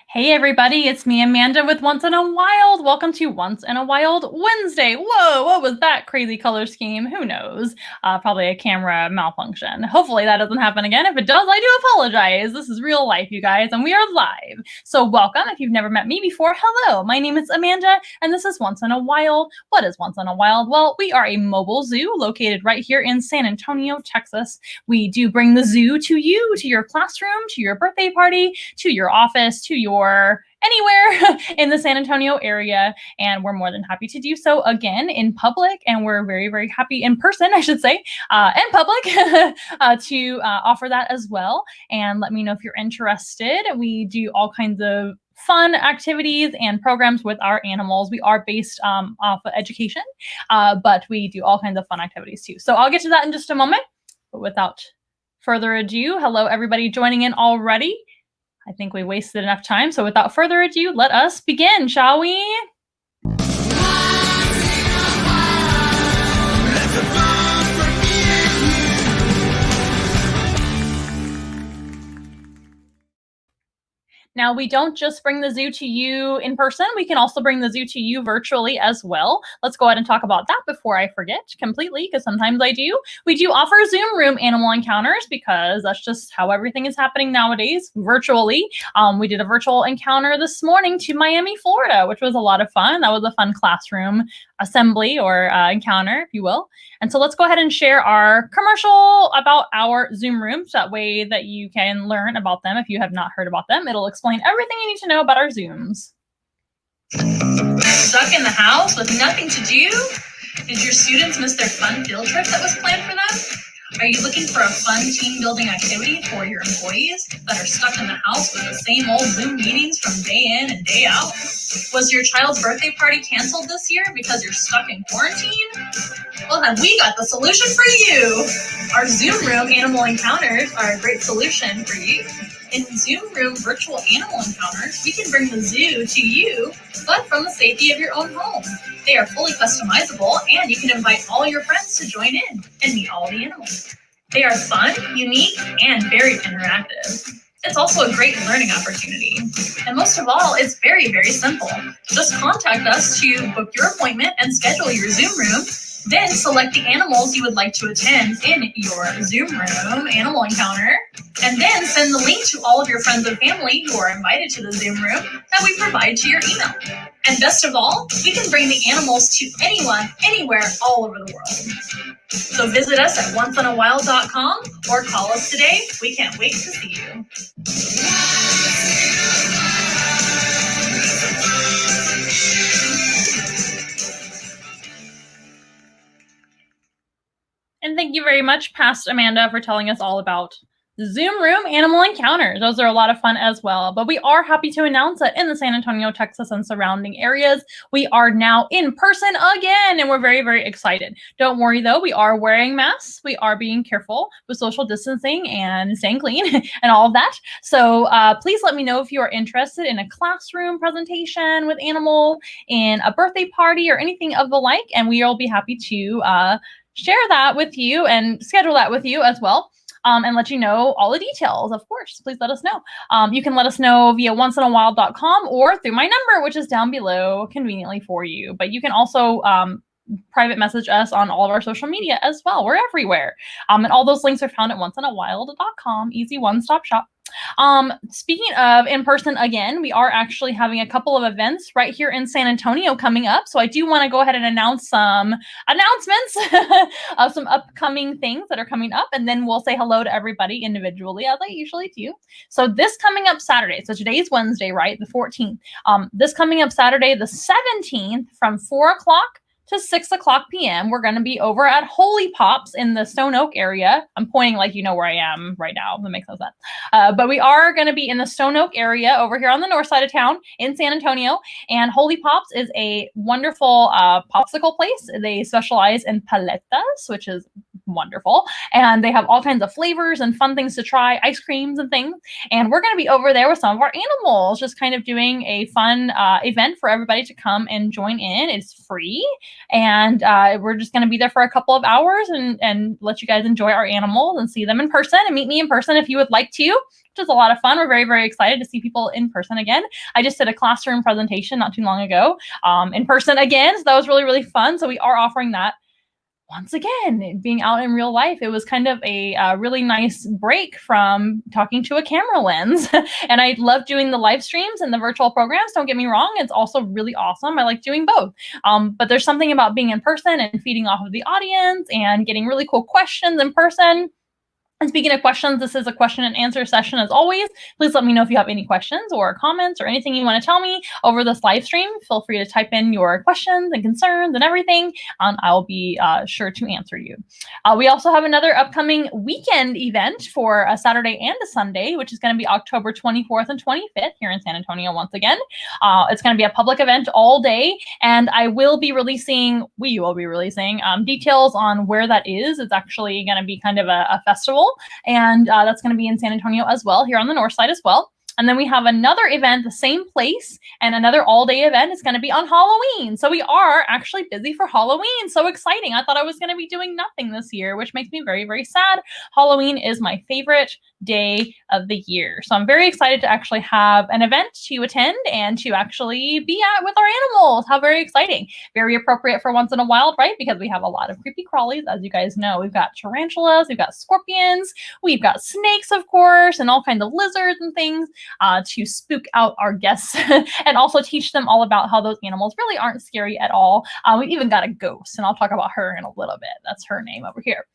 Hey everybody, it's me Amanda with Once in a Wild. Welcome to Once in a Wild Wednesday. Whoa, what was that crazy color scheme? Who knows? Probably a camera malfunction. Hopefully that doesn't happen again. If it does, I do apologize. This is real life, you guys, and we are live. So welcome. If you've never met me before, hello. My name is Amanda, and this is Once in a Wild. What is Once in a Wild? Well, we are a mobile zoo located right here in San Antonio, Texas. We do bring the zoo to you, to your classroom, to your birthday party, to your office, to your anywhere in the San Antonio area, and we're more than happy to do so again in public, and we're very, very happy in person, I should say, in public to offer that as well. And let me know if you're interested. We do all kinds of fun activities and programs with our animals. We are based off of education, but we do all kinds of fun activities too. So I'll get to that in just a moment, but without further ado, hello everybody joining in already. I think we wasted enough time, so without further ado, let us begin, shall we? Now, we don't just bring the zoo to you in person. We can also bring the zoo to you virtually as well. Let's go ahead and talk about that before I forget completely, because sometimes I do. We do offer Zoom room animal encounters because that's just how everything is happening nowadays, virtually. We did a virtual encounter this morning to Miami, Florida, which was a lot of fun. That was a fun classroom assembly or encounter, if you will. And so let's go ahead and share our commercial about our Zoom rooms. That way that you can learn about them if you have not heard about them. It'll explain everything you need to know about our Zooms. Stuck in the house with nothing to do? Did your students miss their fun field trip that was planned for them? Are you looking for a fun team-building activity for your employees that are stuck in the house with the same old Zoom meetings from day in and day out? Was your child's birthday party canceled this year because you're stuck in quarantine? Well, then we got the solution for you! Our Zoom Room Animal Encounters are a great solution for you. In Zoom Room virtual animal encounters, we can bring the zoo to you, but from the safety of your own home. They are fully customizable, and you can invite all your friends to join in and meet all the animals. They are fun, unique, and very interactive. It's also a great learning opportunity. And most of all, it's very, very simple. Just contact us to book your appointment and schedule your Zoom room. Then select the animals you would like to attend in your Zoom room animal encounter, and then send the link to all of your friends and family who are invited to the Zoom room that we provide to your email. And best of all, we can bring the animals to anyone, anywhere, all over the world. So visit us at onceinawild.com or call us today. We can't wait to see you. And thank you very much, Past Amanda, for telling us all about Zoom Room Animal Encounters. Those are a lot of fun as well. But we are happy to announce that in the San Antonio, Texas and surrounding areas, we are now in person again, and we're very, very excited. Don't worry, though. We are wearing masks. We are being careful with social distancing and staying clean and all of that. So please let me know if you are interested in a classroom presentation with animal, in a birthday party, or anything of the like, and we will be happy to share that with you and schedule that with you as well. And let you know all the details, of course. Please let us know. You can let us know via onceinawild.com or through my number, which is down below conveniently for you. But you can also private message us on all of our social media as well. We're everywhere. And all those links are found at onceinawild.com. Easy one-stop shop. Speaking of in person again, we are actually having a couple of events right here in San Antonio coming up. So I do want to go ahead and announce some announcements of some upcoming things that are coming up, and then we'll say hello to everybody individually as I usually do. So this coming up Saturday, so today's Wednesday, right? The 14th. This coming up Saturday, the 17th from 4 o'clock to 6 o'clock p.m. We're going to be over at Holy Pops in the Stone Oak area. I'm pointing like you know where I am right now. That makes no sense. But we are going to be in the Stone Oak area over here on the north side of town in San Antonio. And Holy Pops is a wonderful popsicle place. They specialize in paletas, which is wonderful. And they have all kinds of flavors and fun things to try, ice creams and things. And we're going to be over there with some of our animals, just kind of doing a fun event for everybody to come and join in. It's free. And we're just going to be there for a couple of hours and let you guys enjoy our animals and see them in person and meet me in person if you would like to, which is a lot of fun. We're very, very excited to see people in person again. I just did a classroom presentation not too long ago in person again. So that was really, really fun. So we are offering that once again, being out in real life. It was kind of a really nice break from talking to a camera lens. And I love doing the live streams and the virtual programs. Don't get me wrong. It's also really awesome. I like doing both. But there's something about being in person and feeding off of the audience and getting really cool questions in person. And speaking of questions, this is a question and answer session as always. Please let me know if you have any questions or comments or anything you want to tell me over this live stream. Feel free to type in your questions and concerns and everything, and I'll be sure to answer you. We also have another upcoming weekend event for a Saturday and a Sunday, which is going to be October 24th and 25th here in San Antonio once again. It's going to be a public event all day, and we will be releasing details on where that is. It's actually going to be kind of a festival. And that's going to be in San Antonio as well, here on the north side as well. And then we have another event, the same place, and another all-day event is going to be on Halloween. So we are actually busy for Halloween. So exciting. I thought I was going to be doing nothing this year, which makes me very, very sad. Halloween is my favorite day of the year. So I'm very excited to actually have an event to attend and to actually be at with our animals. How very exciting. Very appropriate for once in a while, right? Because we have a lot of creepy crawlies, as you guys know. We've got tarantulas, we've got scorpions, we've got snakes, of course, and all kinds of lizards and things to spook out our guests and also teach them all about how those animals really aren't scary at all. We've even got a ghost, and I'll talk about her in a little bit. That's her name over here.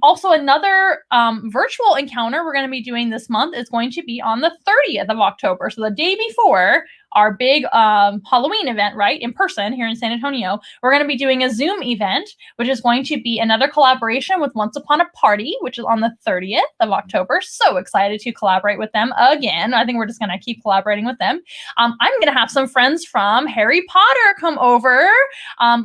Also, another virtual encounter we're going to be doing this month is going to be on the 30th of October. So the day before our big Halloween event, right, in person here in San Antonio, we're going to be doing a Zoom event, which is going to be another collaboration with Once Upon a Party, which is on the 30th of October. So excited to collaborate with them again. I think we're just going to keep collaborating with them. I'm going to have some friends from Harry Potter come over.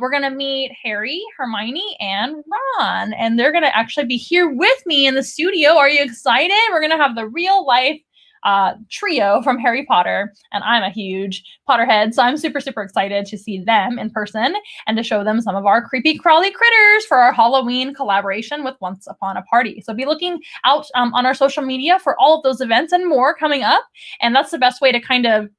We're going to meet Harry, Hermione, and Ron, and they're going to actually be here with me in the studio. Are you excited? We're going to have the real life trio from Harry Potter, and I'm a huge Potterhead, so I'm super, super excited to see them in person and to show them some of our creepy crawly critters for our Halloween collaboration with Once Upon a Party. So be looking out on our social media for all of those events and more coming up, and that's the best way to kind of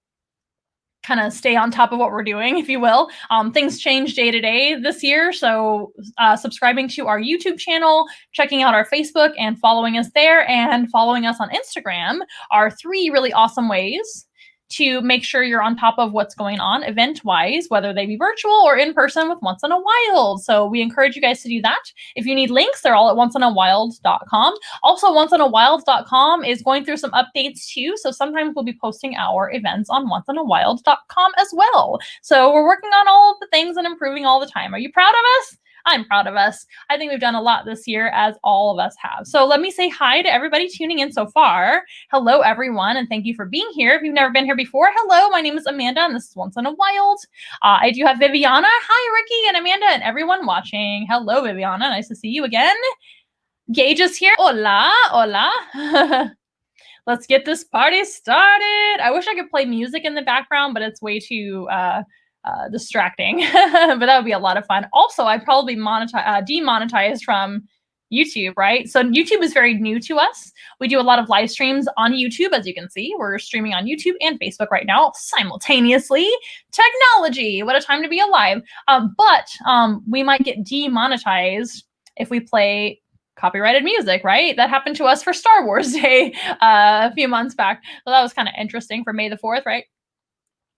stay on top of what we're doing, if you will. Things change day to day this year, so subscribing to our YouTube channel, checking out our Facebook, and following us there, and following us on Instagram are 3 really awesome ways to make sure you're on top of what's going on event-wise, whether they be virtual or in person with Once in a Wild. So we encourage you guys to do that. If you need links, they're all at onceinawild.com. Also, onceinawild.com is going through some updates too. So sometimes we'll be posting our events on onceinawild.com as well. So we're working on all of the things and improving all the time. Are you proud of us? I'm proud of us. I think we've done a lot this year, as all of us have. So let me say hi to everybody tuning in so far. Hello, everyone, and thank you for being here. If you've never been here before, hello, my name is Amanda, and this is Once in a Wild. I do have Viviana. Hi, Ricky and Amanda, and everyone watching. Hello, Viviana. Nice to see you again. Gage is here. Hola, hola. Let's get this party started. I wish I could play music in the background, but it's way too distracting, but that would be a lot of fun. Also, I'd probably demonetized from YouTube, right? So YouTube is very new to us. We do a lot of live streams on YouTube, as you can see. We're streaming on YouTube and Facebook right now simultaneously. Technology, what a time to be alive. But we might get demonetized if we play copyrighted music, right? That happened to us for Star Wars Day a few months back. So that was kind of interesting for May the 4th, right?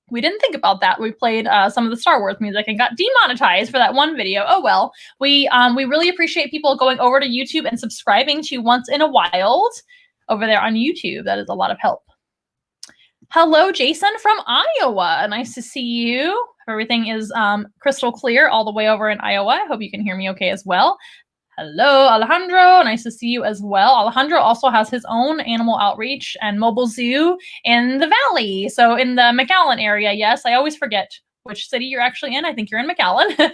We didn't think about that. We played some of the Star Wars music and got demonetized for that one video. Oh well. We really appreciate people going over to YouTube and subscribing to Once in a Wild over there on YouTube. That is a lot of help. Hello, Jason from Iowa. Nice to see you. Everything is crystal clear all the way over in Iowa. I hope you can hear me okay as well. Hello, Alejandro. Nice to see you as well. Alejandro also has his own animal outreach and mobile zoo in the valley. So in the McAllen area, yes, I always forget which city you're actually in. I think you're in McAllen.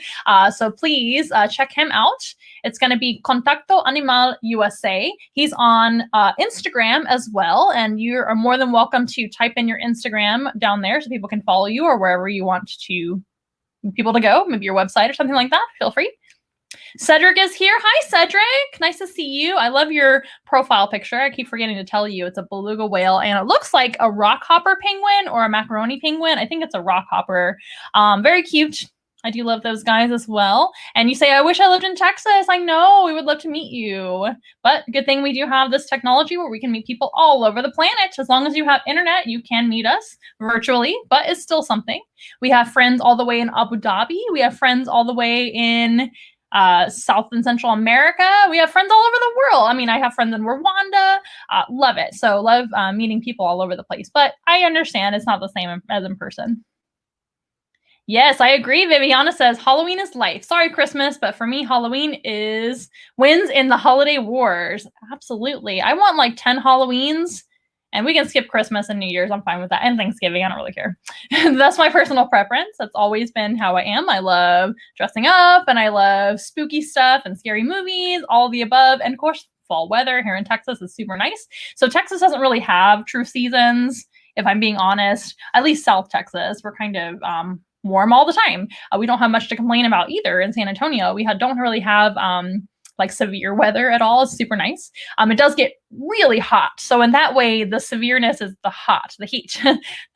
So please check him out. It's going to be Contacto Animal USA. He's on Instagram as well, and you are more than welcome to type in your Instagram down there so people can follow you, or wherever you want people to go, maybe your website or something like that. Feel free. Cedric is here. Hi, Cedric. Nice to see you. I love your profile picture. I keep forgetting to tell you it's a beluga whale, and it looks like a rockhopper penguin or a macaroni penguin. I think it's a rockhopper. Very cute. I do love those guys as well. And you say, I wish I lived in Texas. I know, we would love to meet you. But good thing we do have this technology where we can meet people all over the planet. As long as you have internet, you can meet us virtually, but it's still something. We have friends all the way in Abu Dhabi. We have friends all the way in South and Central America. We have friends all over the world. I mean, I have friends in Rwanda. Love it. So love meeting people all over the place. But I understand it's not the same as in person. Yes, I agree. Viviana says Halloween is life. Sorry, Christmas, but for me, Halloween wins in the holiday wars. Absolutely. I want like 10 Halloweens, and we can skip Christmas and New Year's. I'm fine with that. And Thanksgiving. I don't really care. That's my personal preference. That's always been how I am. I love dressing up, and I love spooky stuff and scary movies, all of the above. And of course, fall weather here in Texas is super nice. So Texas doesn't really have true seasons, if I'm being honest. At least South Texas. We're kind of warm all the time. We don't have much to complain about either in San Antonio. We don't really have like severe weather at all. It's super nice. It does get really hot. So in that way, the severeness is the heat.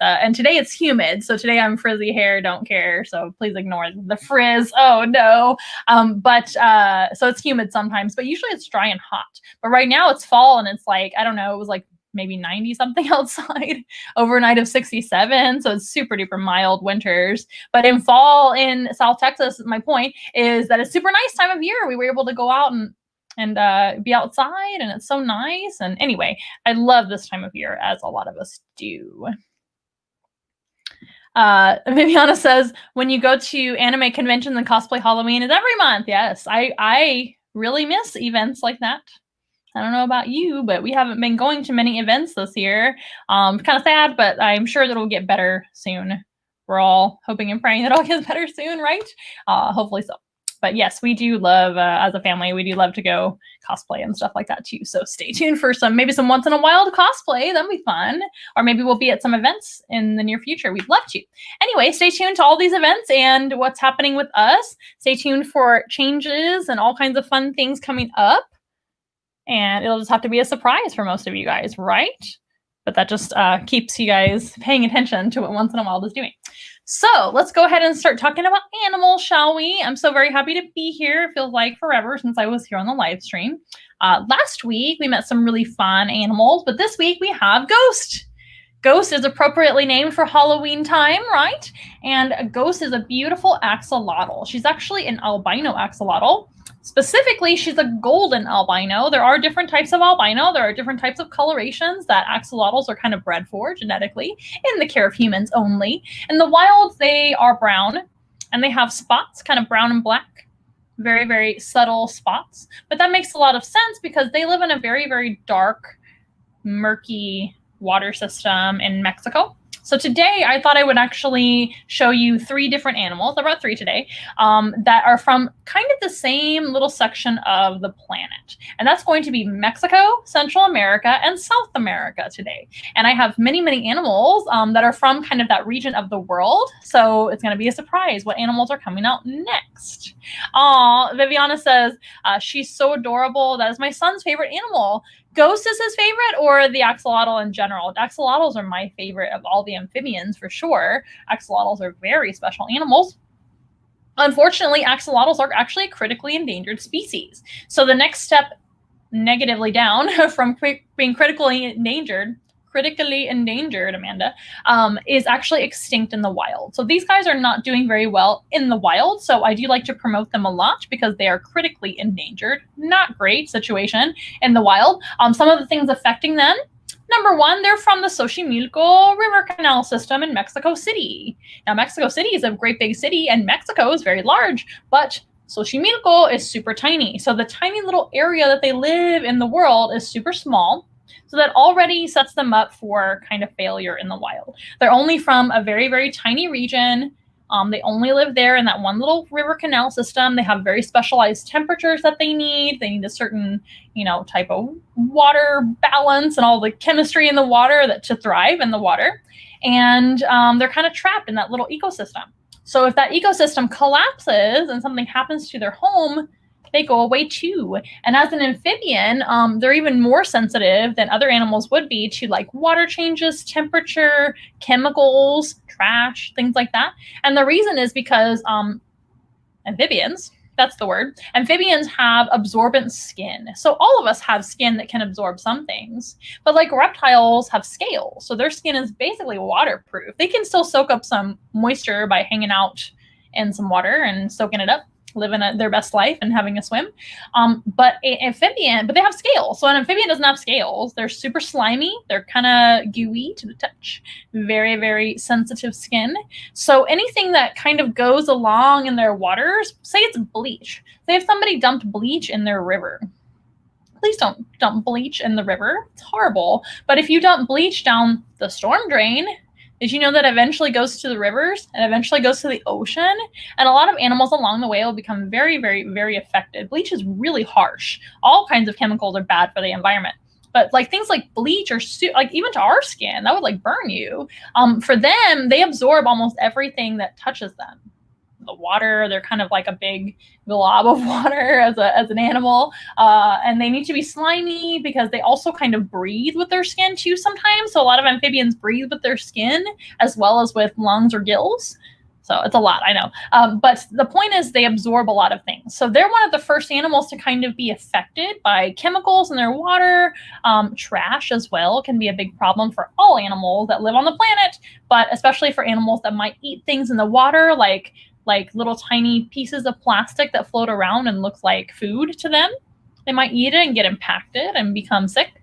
And today it's humid. So today I'm frizzy hair, don't care. So please ignore the frizz. Oh no. So it's humid sometimes, but usually it's dry and hot. But right now it's fall, and it's like, I don't know, it was like maybe 90 something outside, overnight of 67. So it's super duper mild winters. But in fall in South Texas, my point is that it's super nice time of year. We were able to go out and be outside, and it's so nice. And anyway, I love this time of year, as a lot of us do. Viviana says, when you go to anime conventions and cosplay Halloween is every month. Yes, I really miss events like that. I don't know about you, but we haven't been going to many events this year. Kind of sad, but I'm sure that it'll get better soon. We're all hoping and praying that it'll get better soon, right? Hopefully so. But yes, we do love, as a family, we do love to go cosplay and stuff like that too. So stay tuned for maybe some once in a while cosplay. That'll be fun. Or maybe we'll be at some events in the near future. We'd love to. Anyway, stay tuned to all these events and what's happening with us. Stay tuned for changes and all kinds of fun things coming up. And it'll just have to be a surprise for most of you guys, right? But that just keeps you guys paying attention to what Once in a Wild is doing. So let's go ahead and start talking about animals, shall we? I'm so very happy to be here. It feels like forever since I was here on the live stream. Last week, we met some really fun animals, but this week we have Ghost. Ghost is appropriately named for Halloween time, right? And Ghost is a beautiful axolotl. She's actually an albino axolotl. Specifically, she's a golden albino. There are different types of albino. There are different types of colorations that axolotls are kind of bred for genetically in the care of humans only. In the wild, they are brown, and they have spots, kind of brown and black, very, very subtle spots. But that makes a lot of sense because they live in a very, very dark, murky water system in Mexico. So today I thought I would actually show you 3 different animals. I brought 3 today that are from kind of the same little section of the planet. And that's going to be Mexico, Central America, and South America today. And I have many, many animals that are from kind of that region of the world. So it's going to be a surprise what animals are coming out next. Viviana says, she's so adorable. That is my son's favorite animal. Ghost is his favorite, or the axolotl in general? Axolotls are my favorite of all the amphibians for sure. Axolotls are very special animals. Unfortunately, axolotls are actually a critically endangered species. So the next step negatively down from being critically endangered, Amanda, is actually extinct in the wild. So these guys are not doing very well in the wild. So I do like to promote them a lot because they are critically endangered. Not great situation in the wild. Some of the things affecting them. Number 1, they're from the Xochimilco River Canal system in Mexico City. Now, Mexico City is a great big city, and Mexico is very large, but Xochimilco is super tiny. So the tiny little area that they live in the world is super small. So that already sets them up for kind of failure in the wild. They're only from a very, very tiny region They only live there in that one little river canal system. They have very specialized temperatures that they need. They need a certain, type of water balance and all the chemistry in the water to thrive in the water. And they're kind of trapped in that little ecosystem. So if that ecosystem collapses and something happens to their home, they go away too. And as an amphibian, they're even more sensitive than other animals would be to like water changes, temperature, chemicals, trash, things like that. And the reason is because amphibians, that's the word, amphibians have absorbent skin. So all of us have skin that can absorb some things, but like reptiles have scales. So their skin is basically waterproof. They can still soak up some moisture by hanging out in some water and soaking it up, living their best life and having a swim. But an amphibian, but they have scales. So an amphibian doesn't have scales. They're super slimy. They're kind of gooey to the touch. Very, very sensitive skin. So anything that kind of goes along in their waters, say it's bleach. Say if somebody dumped bleach in their river. Please don't dump bleach in the river. It's horrible. But if you dump bleach down the storm drain, did you know that eventually goes to the rivers and eventually goes to the ocean? And a lot of animals along the way will become very, very, very affected. Bleach is really harsh. All kinds of chemicals are bad for the environment. But like things like bleach or like even to our skin, that would like burn you. For them, they absorb almost everything that touches them. The water, they're kind of like a big glob of water as an animal, and they need to be slimy because they also kind of breathe with their skin too sometimes. So a lot of amphibians breathe with their skin as well as with lungs or gills. So it's a lot, I know. But the point is they absorb a lot of things. So they're one of the first animals to kind of be affected by chemicals in their water. Trash as well can be a big problem for all animals that live on the planet, but especially for animals that might eat things in the water like little tiny pieces of plastic that float around and look like food to them. They might eat it and get impacted and become sick.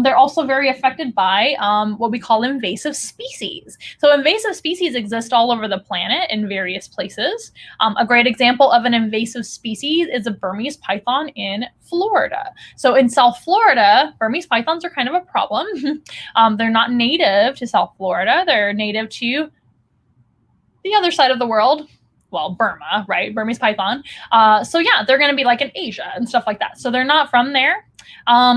They're also very affected by what we call invasive species. So invasive species exist all over the planet in various places. A great example of an invasive species is a Burmese python in Florida. So in South Florida, Burmese pythons are kind of a problem. They're not native to South Florida. They're native to the other side of the world. Well, Burma, right? Burmese python. So yeah, they're going to be like in Asia and stuff like that. So they're not from there.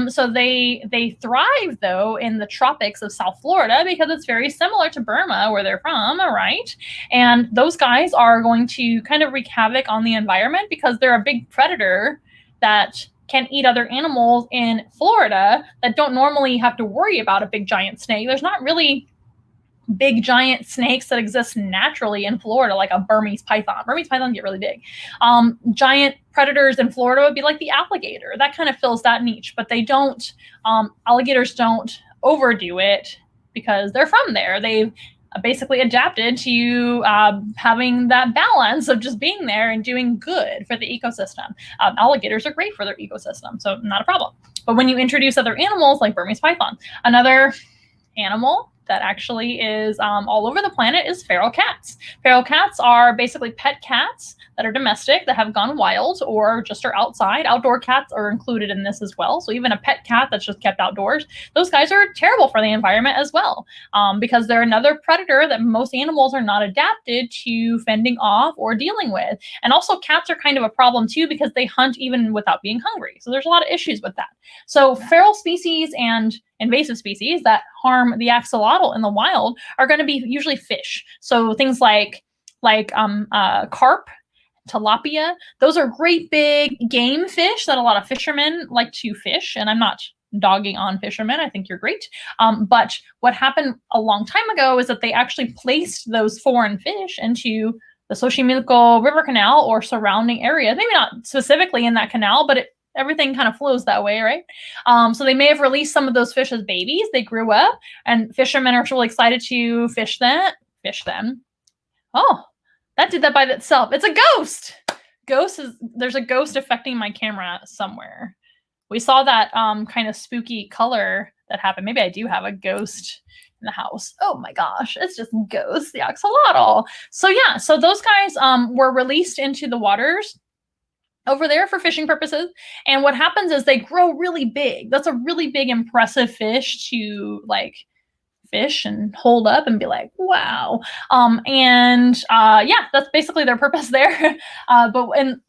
So they thrive though in the tropics of South Florida because it's very similar to Burma where they're from, right? And those guys are going to kind of wreak havoc on the environment because they're a big predator that can eat other animals in Florida that don't normally have to worry about a big giant snake. There's not really big giant snakes that exist naturally in Florida, like a Burmese python. Burmese pythons get really big. Giant predators in Florida would be like the alligator. That kind of fills that niche, but they don't, alligators don't overdo it because they're from there. They've basically adapted to having that balance of just being there and doing good for the ecosystem. Alligators are great for their ecosystem, so not a problem. But when you introduce other animals like Burmese python, another animal that actually is all over the planet is feral cats. Feral cats are basically pet cats that are domestic, that have gone wild or just are outside. Outdoor cats are included in this as well. So even a pet cat that's just kept outdoors, those guys are terrible for the environment as well, because they're another predator that most animals are not adapted to fending off or dealing with. And also cats are kind of a problem too because they hunt even without being hungry. So there's a lot of issues with that. So feral species and invasive species that harm the axolotl in the wild are going to be usually fish. So things like carp, tilapia, those are great big game fish that a lot of fishermen like to fish. And I'm not dogging on fishermen. I think you're great. But what happened a long time ago is that they actually placed those foreign fish into the Xochimilco River Canal or surrounding areas. Maybe not specifically in that canal, but everything kind of flows that way, right? So they may have released some of those fish as babies. They grew up, and fishermen are really excited to fish them. Oh, that did that by itself. It's a ghost. There's a ghost affecting my camera somewhere. We saw that kind of spooky color that happened. Maybe I do have a ghost in the house. Oh my gosh, it's just ghosts, the axolotl. So yeah, so those guys were released into the waters over there for fishing purposes. And what happens is they grow really big. That's a really big, impressive fish to like fish and hold up and be like, wow. Yeah, that's basically their purpose there. But in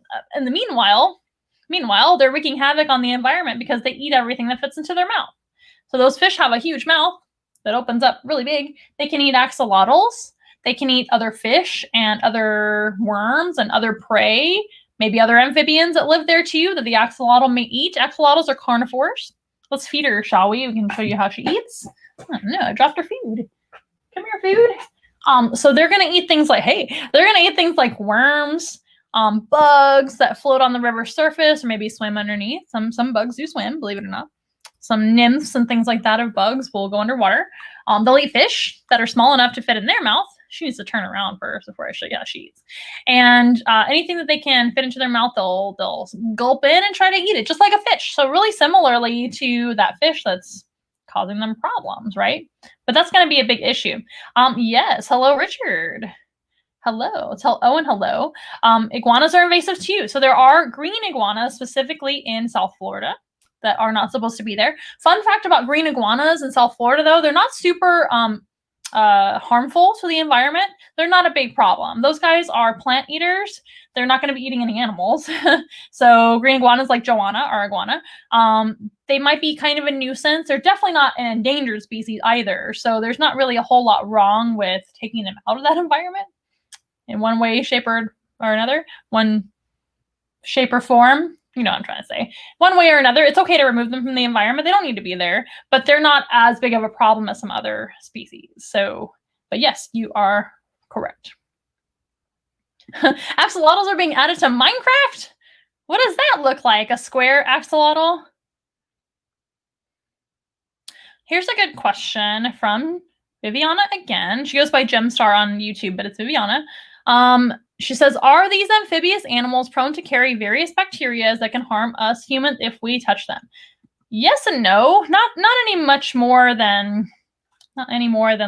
the meanwhile, they're wreaking havoc on the environment because they eat everything that fits into their mouth. So those fish have a huge mouth that opens up really big. They can eat axolotls. They can eat other fish and other worms and other prey, maybe other amphibians that live there too that the axolotl may eat. Axolotls are carnivores. Let's feed her, shall we? We can show you how she eats. Oh, no, I dropped her food. Come here, food. So they're gonna eat things like, they're gonna eat things like worms, bugs that float on the river surface or maybe swim underneath. Some bugs do swim, believe it or not. Some nymphs and things like that of bugs will go underwater. They'll eat fish that are small enough to fit in their mouth. She needs to turn around first before I show you how she eats. And anything that they can fit into their mouth, they'll gulp in and try to eat it, just like a fish. So really similarly to that fish that's causing them problems, right? But that's going to be a big issue. Yes, hello, Richard. Hello. Tell Owen hello. Iguanas are invasive too. So there are green iguanas specifically in South Florida that are not supposed to be there. Fun fact about green iguanas in South Florida, though, they're not super harmful to the environment. They're not a big problem. Those guys are plant eaters. They're not going to be eating any animals. So green iguanas like Joanna, our iguana, they might be kind of a nuisance. They're definitely not an endangered species either. So there's not really a whole lot wrong with taking them out of that environment in one way, shape, or another. One shape or form. You know what I'm trying to say. One way or another, it's okay to remove them from the environment. They don't need to be there, but they're not as big of a problem as some other species. So, but yes, you are correct. Axolotls are being added to Minecraft? What does that look like? A square axolotl? Here's a good question from Viviana again. She goes by Gemstar on YouTube, but it's Viviana. She says, are these amphibious animals prone to carry various bacteria that can harm us humans if we touch them? Yes and no. Not any more than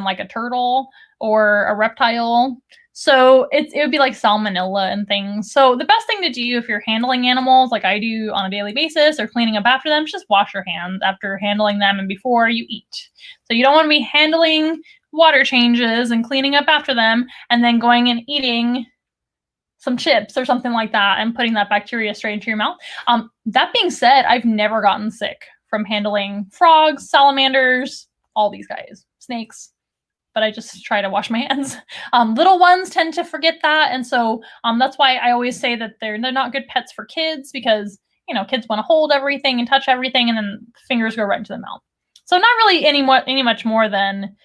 like a turtle or a reptile. So it would be like salmonella and things. So the best thing to do if you're handling animals like I do on a daily basis or cleaning up after them, just wash your hands after handling them and before you eat. So you don't want to be handling water changes and cleaning up after them and then going and eating some chips or something like that and putting that bacteria straight into your mouth. That being said, I've never gotten sick from handling frogs, salamanders, all these guys, snakes, but I just try to wash my hands. Little ones tend to forget that. And so that's why I always say that they're not good pets for kids because, you know, kids want to hold everything and touch everything and then fingers go right into the mouth. So not really any much more than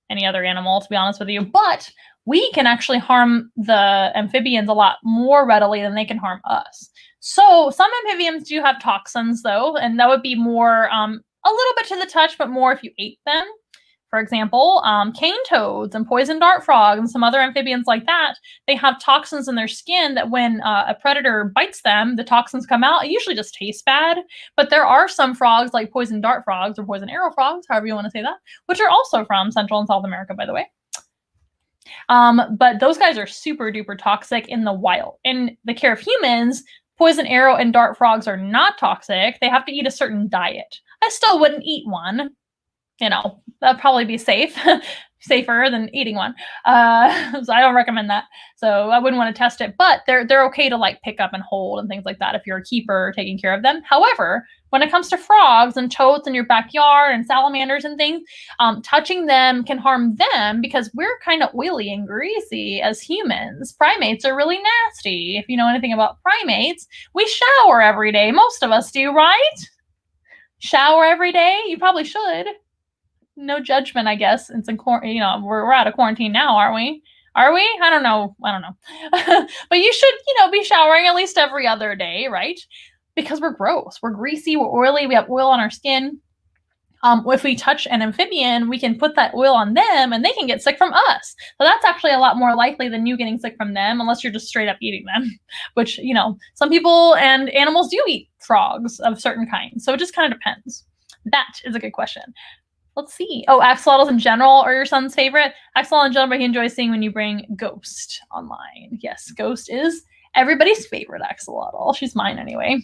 any other animal, to be honest with you, but we can actually harm the amphibians a lot more readily than they can harm us. So some amphibians do have toxins, though, and that would be more a little bit to the touch, but more if you ate them. For example, cane toads and poison dart frogs and some other amphibians like that, they have toxins in their skin that when a predator bites them, the toxins come out. It usually just tastes bad, but there are some frogs like poison dart frogs or poison arrow frogs, however you want to say that, which are also from Central and South America, by the way. But those guys are super duper toxic in the wild. In the care of humans, poison arrow and dart frogs are not toxic. They have to eat a certain diet. I still wouldn't eat one. You know, that'd probably be safer than eating one. So I don't recommend that. So I wouldn't want to test it, but they're okay to like pick up and hold and things like that if you're a keeper taking care of them. However, when it comes to frogs and toads in your backyard and salamanders and things, touching them can harm them because we're kind of oily and greasy as humans. Primates are really nasty. If you know anything about primates, we shower every day. Most of us do, right? Shower every day? You probably should. No judgment, I guess. It's in you know, we're out of quarantine now, aren't we? Are we? I don't know. But you should, you know, be showering at least every other day, right? Because we're gross. We're greasy. We're oily. We have oil on our skin. If we touch an amphibian, we can put that oil on them and they can get sick from us. So that's actually a lot more likely than you getting sick from them, unless you're just straight up eating them, which, you know, some people and animals do eat frogs of certain kinds. So it just kind of depends. That is a good question. Let's see. Oh, axolotls in general are your son's favorite. Axolotl in general, but he enjoys seeing when you bring Ghost online. Yes, Ghost is everybody's favorite axolotl. She's mine anyway.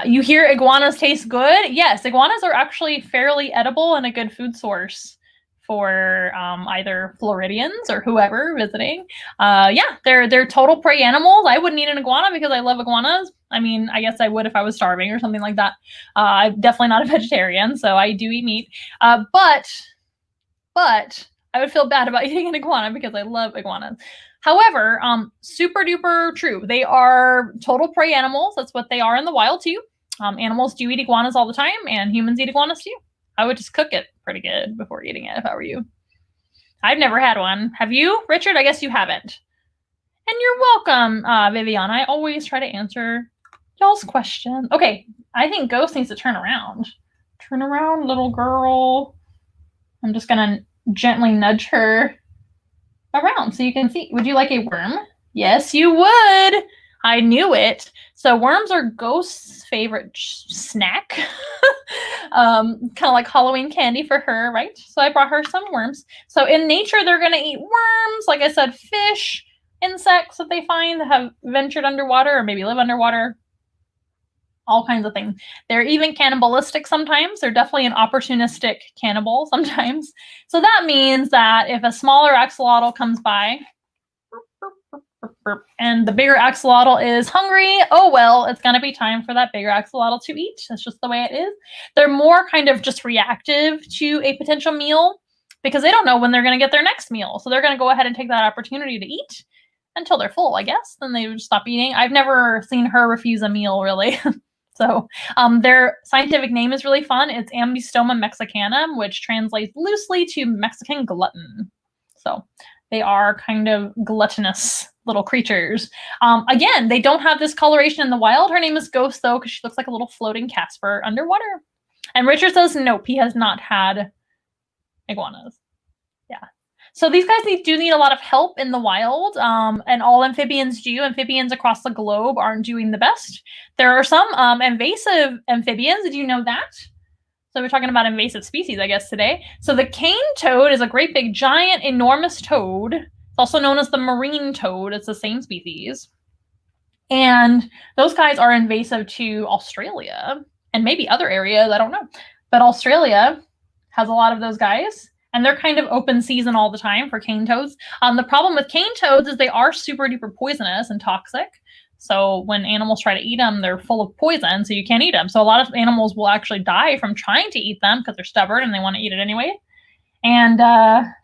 You hear iguanas taste good? Yes, iguanas are actually fairly edible and a good food source for either Floridians or whoever visiting. Yeah, they're total prey animals. I wouldn't eat an iguana because I love iguanas. I mean, I guess I would if I was starving or something like that. I'm definitely not a vegetarian, so I do eat meat. But I would feel bad about eating an iguana because I love iguanas. However, super duper true. They are total prey animals. That's what they are in the wild too. Animals do eat iguanas all the time, and humans eat iguanas too. I would just cook it pretty good before eating it if I were you. I've never had one. Have you, Richard? I guess you haven't. And you're welcome, Viviana. I always try to answer y'all's questions. Okay, I think Ghost needs to turn around. Turn around, little girl. I'm just gonna gently nudge her around so you can see. Would you like a worm? Yes, you would. I knew it. So worms are Ghost's favorite snack. Kind of like Halloween candy for her, right? So I brought her some worms. So in nature, they're going to eat worms, like I said, fish, insects that they find that have ventured underwater or maybe live underwater. All kinds of things. They're even cannibalistic sometimes. They're definitely an opportunistic cannibal sometimes. So that means that if a smaller axolotl comes by and the bigger axolotl is hungry, oh well, it's going to be time for that bigger axolotl to eat. That's just the way it is. They're more kind of just reactive to a potential meal because they don't know when they're going to get their next meal. So they're going to go ahead and take that opportunity to eat until they're full, I guess. Then they would stop eating. I've never seen her refuse a meal, really. So their scientific name is really fun. It's Ambystoma mexicanum, which translates loosely to Mexican glutton. So they are kind of gluttonous little creatures. Again, they don't have this coloration in the wild. Her name is Ghost, though, because she looks like a little floating Casper underwater. And Richard says, nope, he has not had iguanas. Yeah. So these guys do need a lot of help in the wild, and all amphibians do. Amphibians across the globe aren't doing the best. There are some invasive amphibians. Did you know that? So we're talking about invasive species, I guess, today. So the cane toad is a great big, giant, enormous toad. It's also known as the marine toad. It's the same species. And those guys are invasive to Australia and maybe other areas. I don't know. But Australia has a lot of those guys. And they're kind of open season all the time for cane toads. The problem with cane toads is they are super duper poisonous and toxic. So when animals try to eat them, they're full of poison, so you can't eat them. So a lot of animals will actually die from trying to eat them because they're stubborn and they want to eat it anyway. And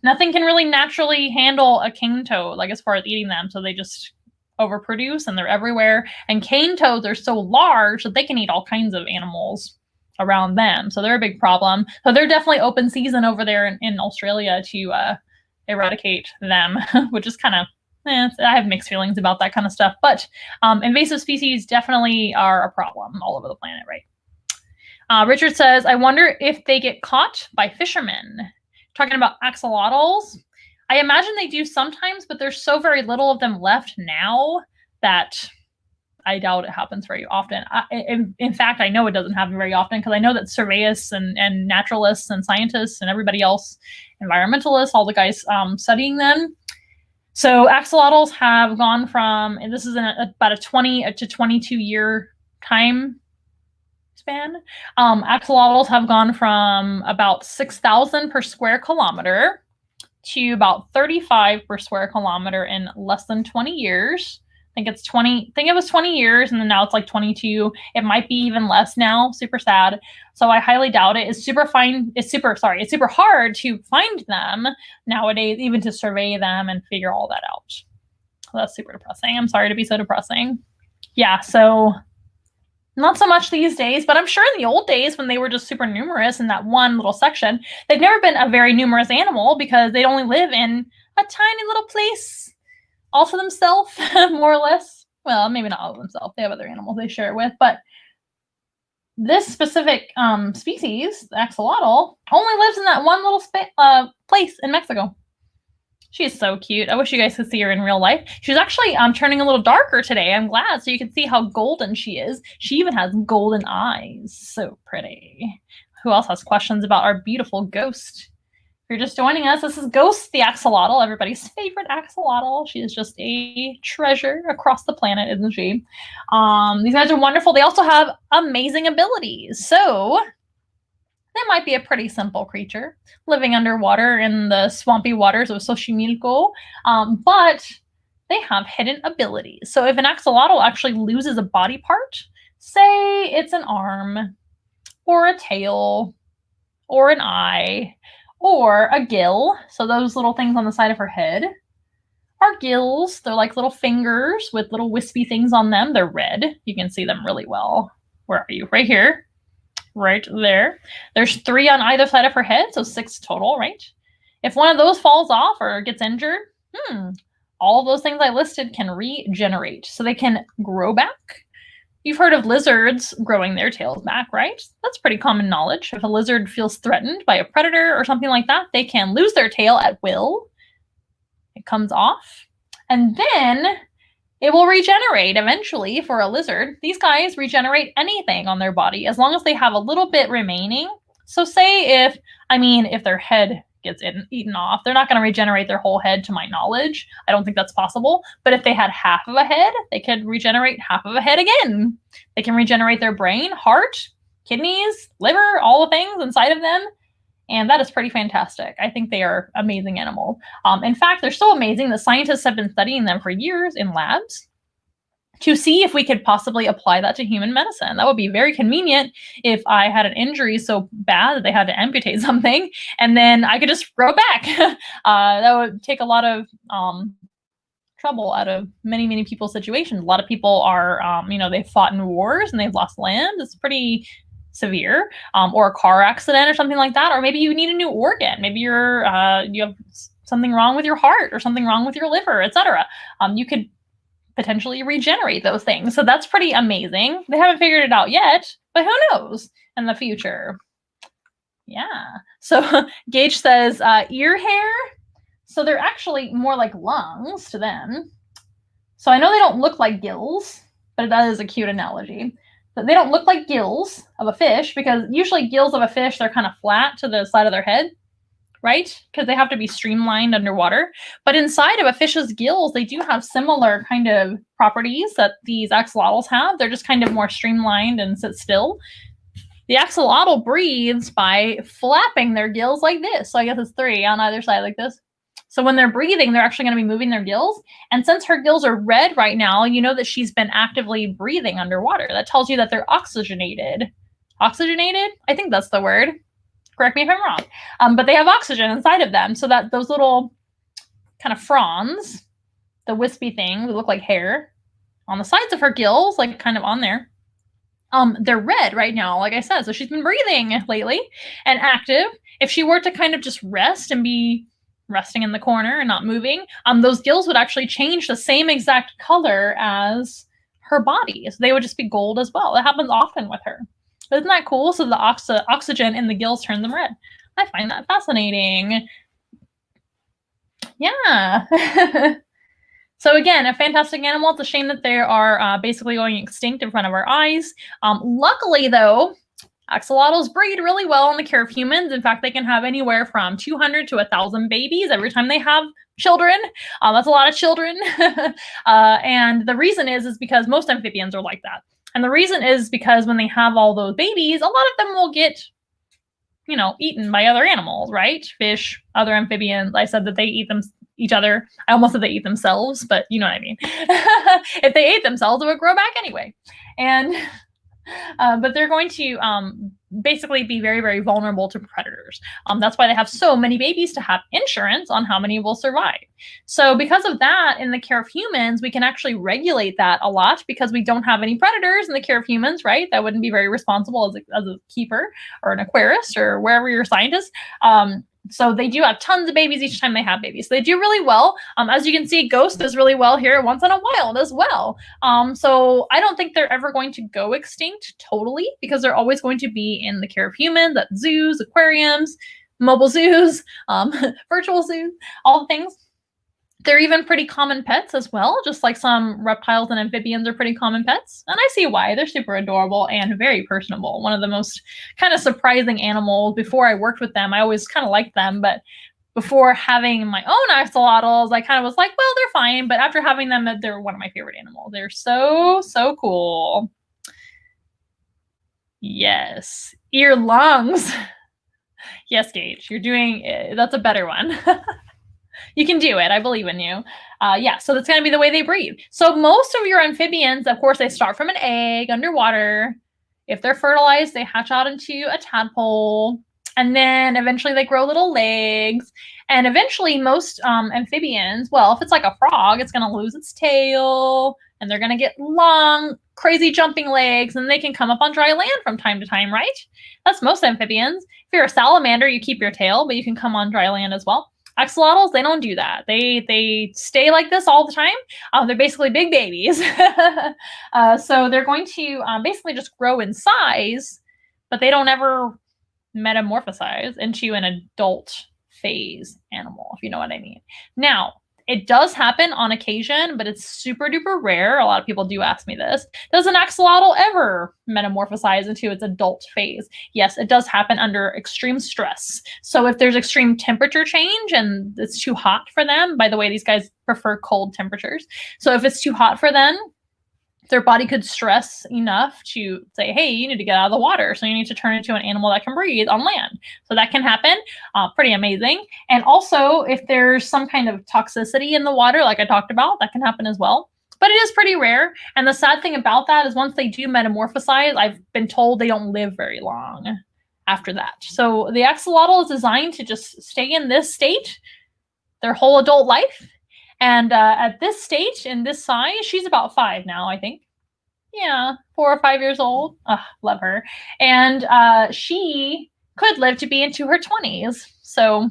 nothing can really naturally handle a cane toad, like as far as eating them. So they just overproduce and they're everywhere. And cane toads are so large that they can eat all kinds of animals around them. So they're a big problem. So they're definitely open season over there in Australia to eradicate them, which is kind of, I have mixed feelings about that kind of stuff. But invasive species definitely are a problem all over the planet, right? Richard says, I wonder if they get caught by fishermen. Talking about axolotls, I imagine they do sometimes, but there's so very little of them left now that I doubt it happens very often. In fact, I know it doesn't happen very often because I know that surveyors and naturalists and scientists and everybody else, environmentalists, all the guys studying them. So axolotls have gone from, and this is about a 20 to 22 year time span. Axolotls have gone from about 6,000 per square kilometer to about 35 per square kilometer in less than 20 years. I think it was 20 years and then now it's like 22. It might be even less now. Super sad. So I highly doubt it. It's super hard to find them nowadays, even to survey them and figure all that out. So that's super depressing. I'm sorry to be so depressing. Yeah, so not so much these days, but I'm sure in the old days when they were just super numerous in that one little section, they've never been a very numerous animal because they only live in a tiny little place all to themselves, more or less. Well, maybe not all of themselves. They have other animals they share it with, but this specific species, the axolotl, only lives in that one little place in Mexico. She is so cute. I wish you guys could see her in real life. She's actually turning a little darker today. I'm glad, so you can see how golden she is. She even has golden eyes. So pretty. Who else has questions about our beautiful ghost? you're just joining us, this is Ghost the Axolotl, everybody's favorite axolotl. She is just a treasure across the planet, isn't she? These guys are wonderful. They also have amazing abilities. So they might be a pretty simple creature living underwater in the swampy waters of Xochimilco, but they have hidden abilities. So if an axolotl actually loses a body part, say it's an arm or a tail or an eye, or a gill, so those little things on the side of her head are gills. They're like little fingers with little wispy things on them. They're red. You can see them really well. Where are you? Right here. Right there. There's 3 on either side of her head, so 6 total, right? If one of those falls off or gets injured, all of those things I listed can regenerate. So they can grow back. You've heard of lizards growing their tails back, right? That's pretty common knowledge. If a lizard feels threatened by a predator or something like that, they can lose their tail at will. It comes off. And then it will regenerate eventually for a lizard. These guys regenerate anything on their body as long as they have a little bit remaining. So say if their head gets eaten off, they're not going to regenerate their whole head to my knowledge. I don't think that's possible. But if they had half of a head, they could regenerate half of a head again. They can regenerate their brain, heart, kidneys, liver, all the things inside of them. And that is pretty fantastic. I think they are amazing animals. In fact, they're so amazing that scientists have been studying them for years in labs to see if we could possibly apply that to human medicine. That would be very convenient if I had an injury so bad that they had to amputate something, and then I could just grow back. That would take a lot of trouble out of many, many people's situations. A lot of people are, they've fought in wars and they've lost land. It's pretty severe, or a car accident or something like that. Or maybe you need a new organ. Maybe you have something wrong with your heart or something wrong with your liver, etc. You could potentially regenerate those things. So that's pretty amazing. They haven't figured it out yet, but who knows in the future? Yeah. So Gage says ear hair. So they're actually more like lungs to them. So I know they don't look like gills, but that is a cute analogy. But they don't look like gills of a fish, because usually gills of a fish, they're kind of flat to the side of their head, right? Because they have to be streamlined underwater. But inside of a fish's gills, they do have similar kind of properties that these axolotls have. They're just kind of more streamlined and sit still. The axolotl breathes by flapping their gills like this. So I guess it's 3 on either side like this. So when they're breathing, they're actually going to be moving their gills. And since her gills are red right now, you know that she's been actively breathing underwater. That tells you that they're oxygenated. Oxygenated? I think that's the word. Correct me if I'm wrong. But they have oxygen inside of them, so that those little kind of fronds, the wispy things that look like hair on the sides of her gills, like kind of on there, they're red right now, like I said. So she's been breathing lately and active. If she were to kind of just rest and be resting in the corner and not moving, those gills would actually change the same exact color as her body. So they would just be gold as well. That happens often with her. Isn't that cool? So the oxygen in the gills turn them red. I find that fascinating. Yeah. So again, a fantastic animal. It's a shame that they are basically going extinct in front of our eyes. Luckily, though, axolotls breed really well in the care of humans. In fact, they can have anywhere from 200 to 1,000 babies every time they have children. That's a lot of children. And the reason is because most amphibians are like that. And the reason is because when they have all those babies, a lot of them will get, eaten by other animals, right? Fish, other amphibians. I said that they eat each other. I almost said they eat themselves, but you know what I mean. If they ate themselves, it would grow back anyway. And but they're going to basically be very, very vulnerable to predators. That's why they have so many babies, to have insurance on how many will survive. So because of that, in the care of humans, we can actually regulate that a lot, because we don't have any predators in the care of humans, right? That wouldn't be very responsible as a keeper or an aquarist or wherever you're a scientist. So they do have tons of babies each time they have babies. So they do really well. As you can see, Ghost does really well here once in a while as well. So I don't think they're ever going to go extinct totally, because they're always going to be in the care of humans at zoos, aquariums, mobile zoos, virtual zoos, all the things. They're even pretty common pets as well, just like some reptiles and amphibians are pretty common pets. And I see why. They're super adorable and very personable. One of the most kind of surprising animals. Before I worked with them, I always kind of liked them, but before having my own axolotls, I kind of was like, well, they're fine. But after having them, they're one of my favorite animals. They're so, so cool. Yes. Ear lungs. Yes, Gage, you're doing it. That's a better one. You can do it. I believe in you. Yeah, so that's going to be the way they breathe. So most of your amphibians, of course, they start from an egg underwater. If they're fertilized, they hatch out into a tadpole. And then eventually they grow little legs. And eventually most amphibians, well, if it's like a frog, it's going to lose its tail. And they're going to get long, crazy jumping legs. And they can come up on dry land from time to time, right? That's most amphibians. If you're a salamander, you keep your tail, but you can come on dry land as well. Axolotls, they don't do that. They stay like this all the time. They're basically big babies. So they're going to basically just grow in size, but they don't ever metamorphosize into an adult phase animal, if you know what I mean. Now, it does happen on occasion, but it's super duper rare. A lot of people do ask me this. Does an axolotl ever metamorphosize into its adult phase? Yes, it does happen under extreme stress. So if there's extreme temperature change and it's too hot for them, by the way, these guys prefer cold temperatures. So if it's too hot for them, their body could stress enough to say, hey, you need to get out of the water. So you need to turn into an animal that can breathe on land. So that can happen. Pretty amazing. And also, if there's some kind of toxicity in the water, like I talked about, that can happen as well. But it is pretty rare. And the sad thing about that is once they do metamorphosize, I've been told they don't live very long after that. So the axolotl is designed to just stay in this state their whole adult life. And at this stage, in this size, she's about 5 now, I think. Yeah, 4 or 5 years old. Love her. And she could live to be into her 20s. So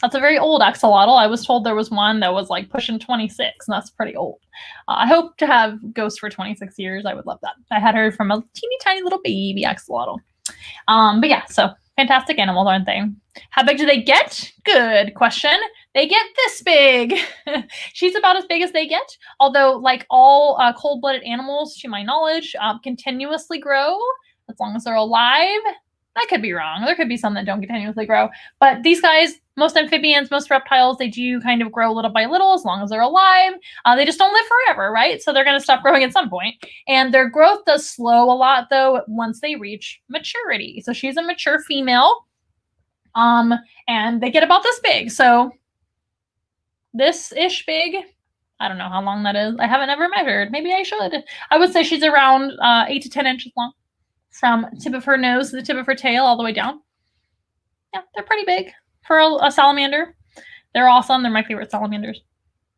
that's a very old axolotl. I was told there was one that was like pushing 26, and that's pretty old. I hope to have ghosts for 26 years. I would love that. I had her from a teeny tiny little baby axolotl. But yeah, so fantastic animals, aren't they? How big do they get? Good question. They get this big. She's about as big as they get, although like all cold-blooded animals, to my knowledge, continuously grow as long as they're alive. I could be wrong. There could be some that don't continuously grow. But these guys, most amphibians, most reptiles, they do kind of grow little by little as long as they're alive. They just don't live forever, right? So they're going to stop growing at some point. And their growth does slow a lot, though, once they reach maturity. So she's a mature female. And they get about this big. So this-ish big. I don't know how long that is. I haven't ever measured. Maybe I should. I would say she's around 8 to 10 inches long. From the tip of her nose to the tip of her tail all the way down. Yeah, they're pretty big for a salamander. They're awesome. They're my favorite salamanders.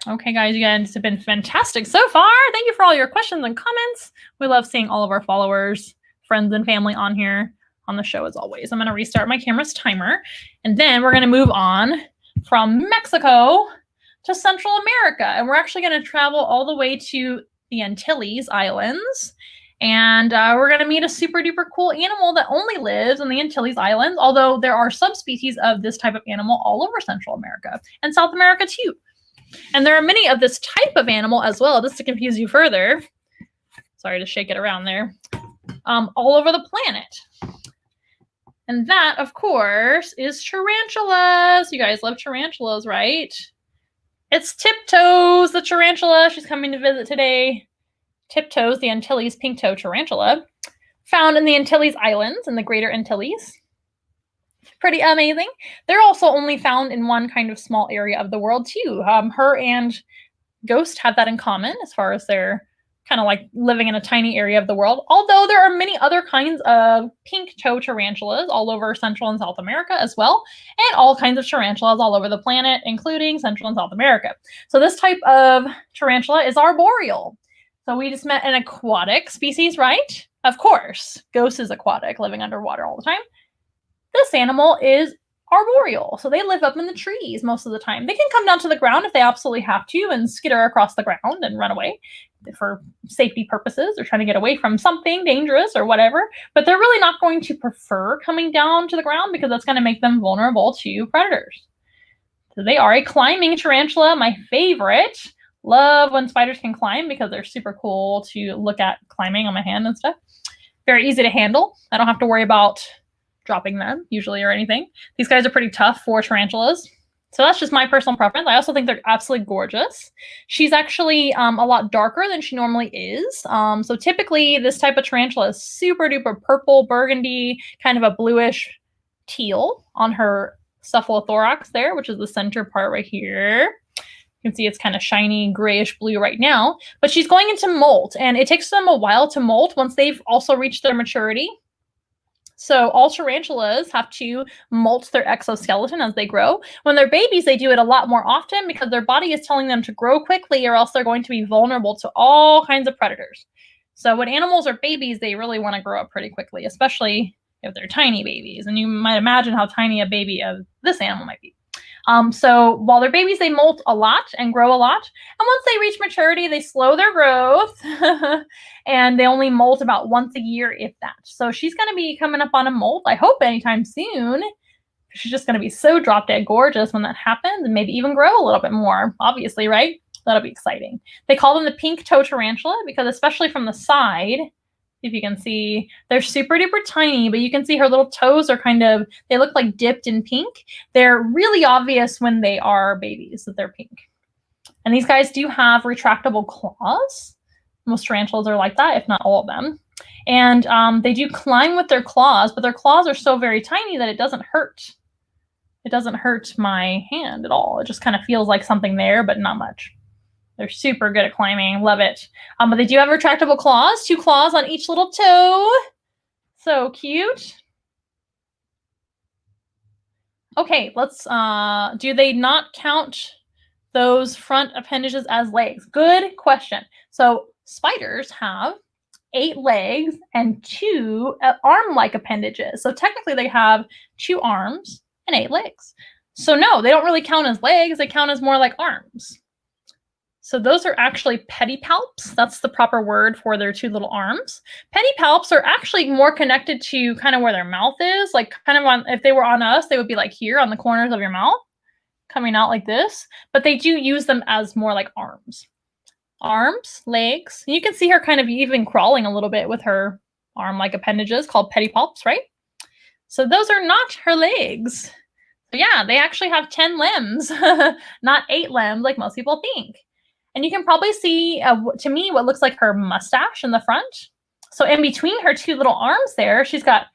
Okay, guys, you guys have been fantastic so far. Thank you for all your questions and comments. We love seeing all of our followers, friends, and family on here on the show as always. I'm going to restart my camera's timer, and then we're going to move on from Mexico to Central America. And we're actually going to travel all the way to the Antilles Islands. And we're going to meet a super duper cool animal that only lives in the Antilles Islands, although there are subspecies of this type of animal all over Central America and South America too. And there are many of this type of animal as well, just to confuse you further. Sorry to shake it around there. All over the planet. And that, of course, is tarantulas. You guys love tarantulas, right? It's Tiptoes, the tarantula. She's coming to visit today. Tiptoes, the Antilles pink-toe tarantula, found in the Antilles Islands in the Greater Antilles. Pretty amazing. They're also only found in one kind of small area of the world too. Her and Ghost have that in common as far as they're kind of like living in a tiny area of the world. Although there are many other kinds of pink-toe tarantulas all over Central and South America as well, and all kinds of tarantulas all over the planet, including Central and South America. So this type of tarantula is arboreal. So we just met an aquatic species, right? Of course, Ghost is aquatic, living underwater all the time. This animal is arboreal, so they live up in the trees most of the time. They can come down to the ground if they absolutely have to and skitter across the ground and run away for safety purposes. They're trying to get away from something dangerous or whatever, but they're really not going to prefer coming down to the ground because that's going to make them vulnerable to predators. So they are a climbing tarantula, my favorite. Love when spiders can climb because they're super cool to look at climbing on my hand and stuff. Very easy to handle. I don't have to worry about dropping them usually or anything. These guys are pretty tough for tarantulas. So that's just my personal preference. I also think they're absolutely gorgeous. She's actually a lot darker than she normally is. So typically this type of tarantula is super duper purple, burgundy, kind of a bluish teal on her cephalothorax there, which is the center part right here. You can see it's kind of shiny grayish blue right now, but she's going into molt, and it takes them a while to molt once they've also reached their maturity. So all tarantulas have to molt their exoskeleton as they grow. When they're babies, they do it a lot more often because their body is telling them to grow quickly or else they're going to be vulnerable to all kinds of predators. So when animals are babies, they really want to grow up pretty quickly, especially if they're tiny babies. And you might imagine how tiny a baby of this animal might be. So while they're babies, they molt a lot and grow a lot. And once they reach maturity, they slow their growth and they only molt about once a year, if that. So she's going to be coming up on a molt, I hope anytime soon. She's just going to be so drop dead gorgeous when that happens, and maybe even grow a little bit more, obviously, right? That'll be exciting. They call them the pink toe tarantula because especially from the side, if you can see, they're super duper tiny, but you can see her little toes are kind of, they look like dipped in pink. They're really obvious when they are babies that they're pink. And these guys do have retractable claws. Most tarantulas are like that, if not all of them. And they do climb with their claws, but their claws are so very tiny that it doesn't hurt. It doesn't hurt my hand at all. It just kind of feels like something there, but not much. They're super good at climbing. Love it. But they do have retractable claws. 2 claws on each little toe. So cute. Okay, let's, do they not count those front appendages as legs? Good question. So spiders have 8 legs and 2 arm-like appendages. So technically they have 2 arms and 8 legs. So no, they don't really count as legs. They count as more like arms. So those are actually pedipalps. That's the proper word for their 2 little arms. Pedipalps are actually more connected to kind of where their mouth is, like kind of on, if they were on us, they would be like here on the corners of your mouth, coming out like this. But they do use them as more like arms. Arms, legs. You can see her kind of even crawling a little bit with her arm-like appendages called pedipalps, right? So those are not her legs. So yeah, they actually have 10 limbs, not 8 limbs like most people think. And you can probably see, to me, what looks like her mustache in the front. So in between her 2 little arms there, she's got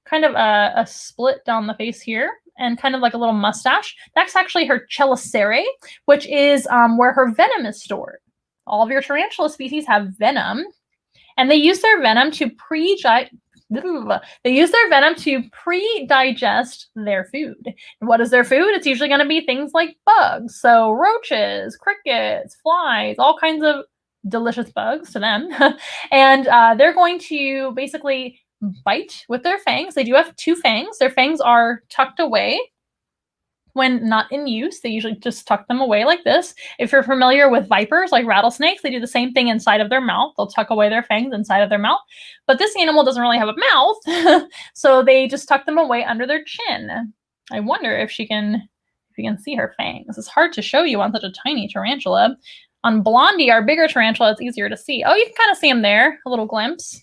kind of a split down the face here and kind of like a little mustache. That's actually her chelicerae, which is where her venom is stored. All of your tarantula species have venom, and they use their venom to pre-digest their food. And what is their food? It's usually going to be things like bugs. So roaches, crickets, flies, all kinds of delicious bugs to them. And they're going to basically bite with their fangs. They do have 2 fangs. Their fangs are tucked away. When not in use, they usually just tuck them away like this. If you're familiar with vipers, like rattlesnakes, they do the same thing inside of their mouth. They'll tuck away their fangs inside of their mouth. But this animal doesn't really have a mouth, so they just tuck them away under their chin. I wonder if you can see her fangs. It's hard to show you on such a tiny tarantula. On Blondie, our bigger tarantula, it's easier to see. Oh, you can kind of see them there, a little glimpse.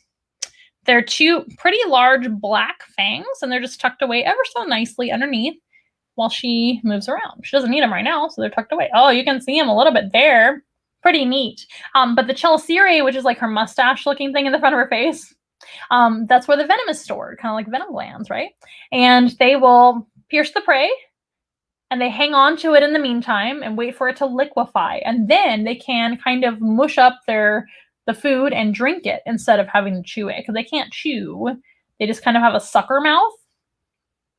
They're 2 pretty large black fangs, and they're just tucked away ever so nicely underneath while she moves around. She doesn't need them right now, so they're tucked away. Oh, you can see them a little bit there. Pretty neat. But the chelicerae, which is like her mustache-looking thing in the front of her face, that's where the venom is stored, kind of like venom glands, right? And they will pierce the prey, and they hang on to it in the meantime and wait for it to liquefy. And then they can kind of mush up the food and drink it instead of having to chew it, because they can't chew. They just kind of have a sucker mouth.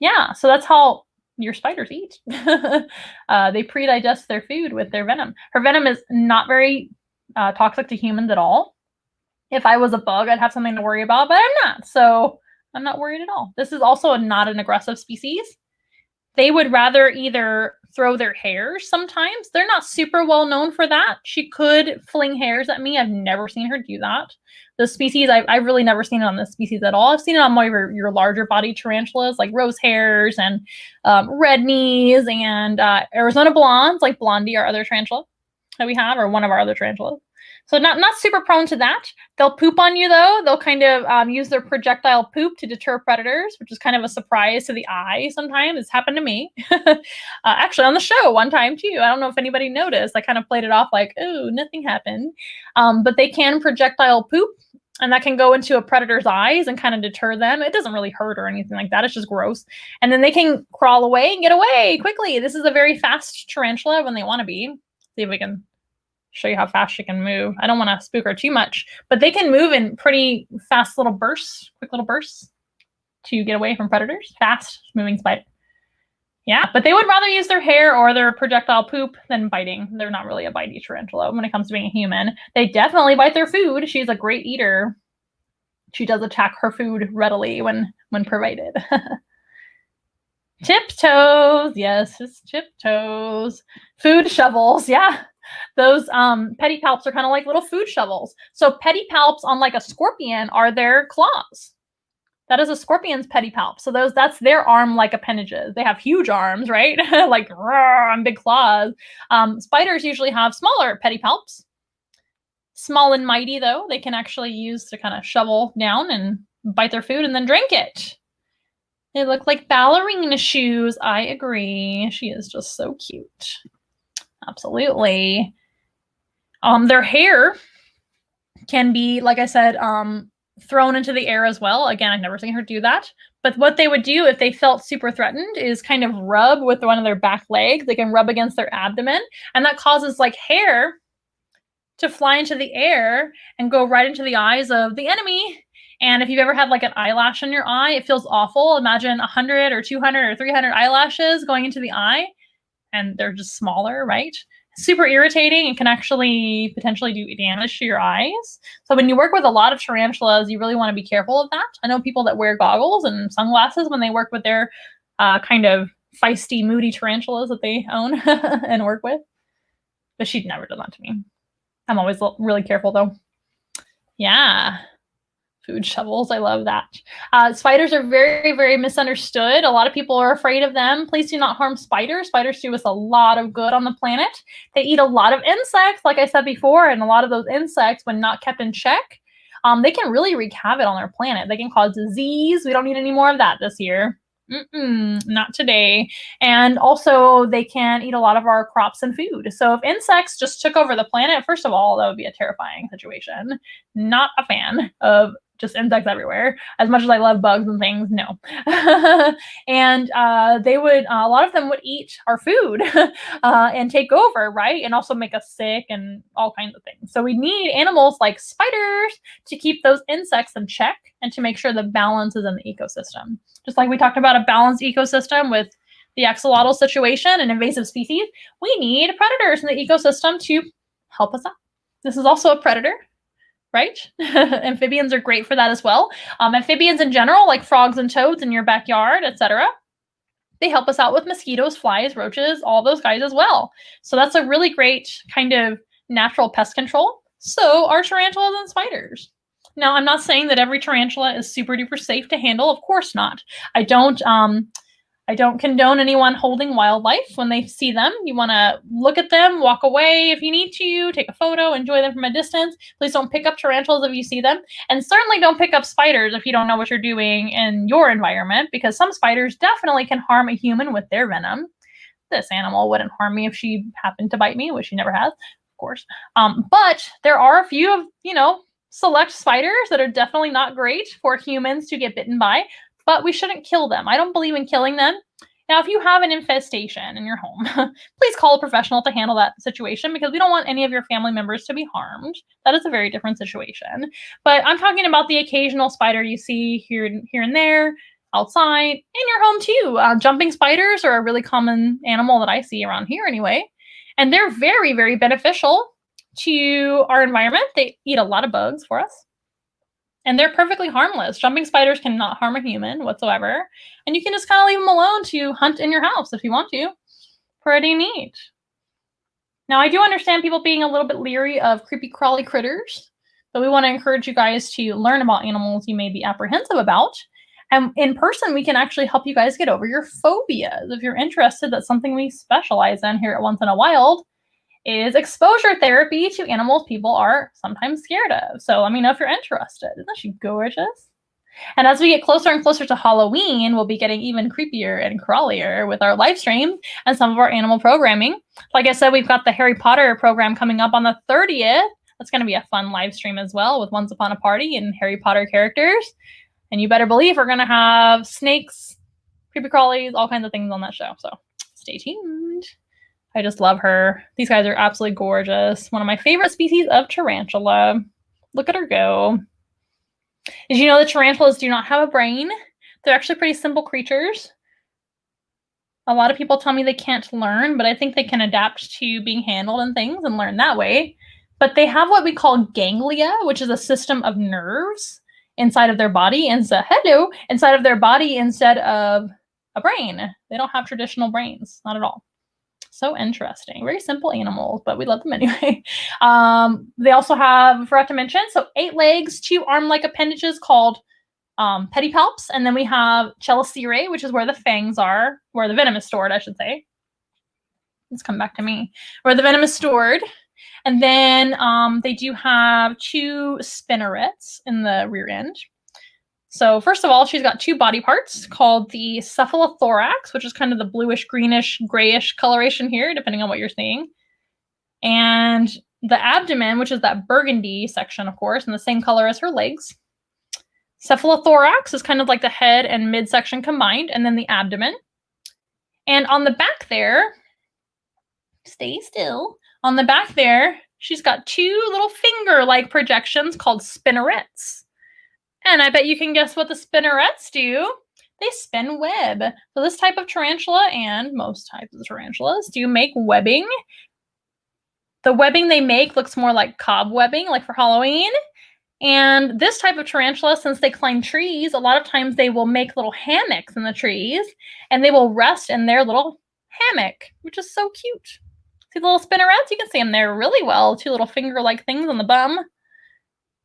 Yeah, so that's how your spiders eat. They pre-digest their food with their venom. Her venom is not very toxic to humans at all. If I was a bug, I'd have something to worry about, but I'm not. So I'm not worried at all. This is also not an aggressive species. They would rather either throw their hairs sometimes. They're not super well known for that. She could fling hairs at me. I've never seen her do that. The species, I've really never seen it on this species at all. I've seen it on more of your larger body tarantulas, like rose hares and red knees and Arizona blondes, like Blondie, our other tarantula that we have, or one of our other tarantulas. So not super prone to that. They'll poop on you, though. They'll kind of use their projectile poop to deter predators, which is kind of a surprise to the eye sometimes. It's happened to me. Actually, on the show one time, too. I don't know if anybody noticed. I kind of played it off like, oh, nothing happened. But they can projectile poop, and that can go into a predator's eyes and kind of deter them. It doesn't really hurt or anything like that. It's just gross. And then they can crawl away and get away quickly. This is a very fast tarantula when they want to be. See if we can show you how fast she can move. I don't want to spook her too much, but they can move in pretty fast little bursts, quick little bursts to get away from predators. Fast moving spider. Yeah, but they would rather use their hair or their projectile poop than biting. They're not really a bitey tarantula when it comes to being a human. They definitely bite their food. She's a great eater. She does attack her food readily when provided. Tiptoes. Yes, it's tiptoes. Food shovels. Yeah. Those pedipalps are kind of like little food shovels. So pedipalps on like a scorpion are their claws. That is a scorpion's pedipalp. So that's their arm-like appendages. They have huge arms, right? Like and big claws. Spiders usually have smaller pedipalps. Small and mighty, though, they can actually use to kind of shovel down and bite their food and then drink it. They look like ballerina shoes. I agree. She is just so cute. Absolutely. Their hair can be, like I said, thrown into the air as well. Again, I've never seen her do that. But what they would do if they felt super threatened is kind of rub with one of their back legs. They can rub against their abdomen, and that causes like hair to fly into the air and go right into the eyes of the enemy. And if you've ever had like an eyelash in your eye, it feels awful. Imagine 100 or 200 or 300 eyelashes going into the eye, and they're just smaller, right? Super irritating and can actually potentially do damage to your eyes. So when you work with a lot of tarantulas, you really want to be careful of that. I know people that wear goggles and sunglasses when they work with their kind of feisty, moody tarantulas that they own and work with. But she'd never done that to me. I'm always really careful, though. Yeah. Food shovels. I love that. Spiders are very, very misunderstood. A lot of people are afraid of them. Please do not harm spiders. Spiders do us a lot of good on the planet. They eat a lot of insects, like I said before, and a lot of those insects, when not kept in check, they can really wreak havoc on our planet. They can cause disease. We don't need any more of that this year. Not today. And also they can eat a lot of our crops and food. So if insects just took over the planet, first of all, that would be a terrifying situation. Not a fan of just insects everywhere. As much as I love bugs and things, no. And they would, a lot of them would eat our food and take over, right? And also make us sick and all kinds of things. So we need animals like spiders to keep those insects in check and to make sure the balance is in the ecosystem. Just like we talked about a balanced ecosystem with the axolotl situation and invasive species, we need predators in the ecosystem to help us out. This is also a predator, right? Amphibians are great for that as well. Amphibians in general, like frogs and toads in your backyard, etc., they help us out with mosquitoes, flies, roaches, all those guys as well. So that's a really great kind of natural pest control. So are tarantulas and spiders. Now, I'm not saying that every tarantula is super duper safe to handle. Of course not. I don't condone anyone holding wildlife when they see them. You want to look at them, walk away if you need to, take a photo, enjoy them from a distance. Please don't pick up tarantulas if you see them. And certainly don't pick up spiders if you don't know what you're doing in your environment, because some spiders definitely can harm a human with their venom. This animal wouldn't harm me if she happened to bite me, which she never has, of course. But there are a few of, select spiders that are definitely not great for humans to get bitten by, but we shouldn't kill them. I don't believe in killing them. Now, if you have an infestation in your home, please call a professional to handle that situation, because we don't want any of your family members to be harmed. That is a very different situation. But I'm talking about the occasional spider you see here and there, outside, in your home too. Jumping spiders are a really common animal that I see around here anyway. And they're very, very beneficial to our environment. They eat a lot of bugs for us. And they're perfectly harmless. Jumping spiders cannot harm a human whatsoever. And you can just kind of leave them alone to hunt in your house if you want to. Pretty neat. Now, I do understand people being a little bit leery of creepy crawly critters, but we want to encourage you guys to learn about animals you may be apprehensive about. And in person, we can actually help you guys get over your phobias. If you're interested, that's something we specialize in here at Once in a Wild, is exposure therapy to animals people are sometimes scared of. So let me know if you're interested. Isn't she gorgeous? And as we get closer and closer to Halloween, we'll be getting even creepier and crawlier with our live streams and some of our animal programming. Like I said, we've got the Harry Potter program coming up on the 30th. That's going to be a fun live stream as well with Once Upon a Party and Harry Potter characters. And you better believe we're going to have snakes, creepy crawlies, all kinds of things on that show. So stay tuned. I just love her. These guys are absolutely gorgeous. One of my favorite species of tarantula. Look at her go. Did you know that tarantulas do not have a brain? They're actually pretty simple creatures. A lot of people tell me they can't learn, but I think they can adapt to being handled and things and learn that way. But they have what we call ganglia, which is a system of nerves inside of their body, inside of their body instead of a brain. They don't have traditional brains, not at all. So interesting. Very simple animals, but we love them anyway. They also have, forgot to mention, so 8 legs, 2 arm-like appendages called pedipalps, and then we have chelicerae, which is where the fangs are, where the venom is stored, I should say. Let's come back to me. Where the venom is stored. And then they do have 2 spinnerets in the rear end. So first of all, she's got 2 body parts called the cephalothorax, which is kind of the bluish, greenish, grayish coloration here, depending on what you're seeing. And the abdomen, which is that burgundy section, of course, and the same color as her legs. Cephalothorax is kind of like the head and midsection combined, and then the abdomen. And on the back there, stay still, on the back there, she's got 2 little finger-like projections called spinnerets. And I bet you can guess what the spinnerets do. They spin web. So this type of tarantula and most types of tarantulas do make webbing. The webbing they make looks more like cobwebbing, like for Halloween. And this type of tarantula, since they climb trees, a lot of times they will make little hammocks in the trees, and they will rest in their little hammock, which is so cute. See the little spinnerets? You can see them there really well. 2 little finger-like things on the bum.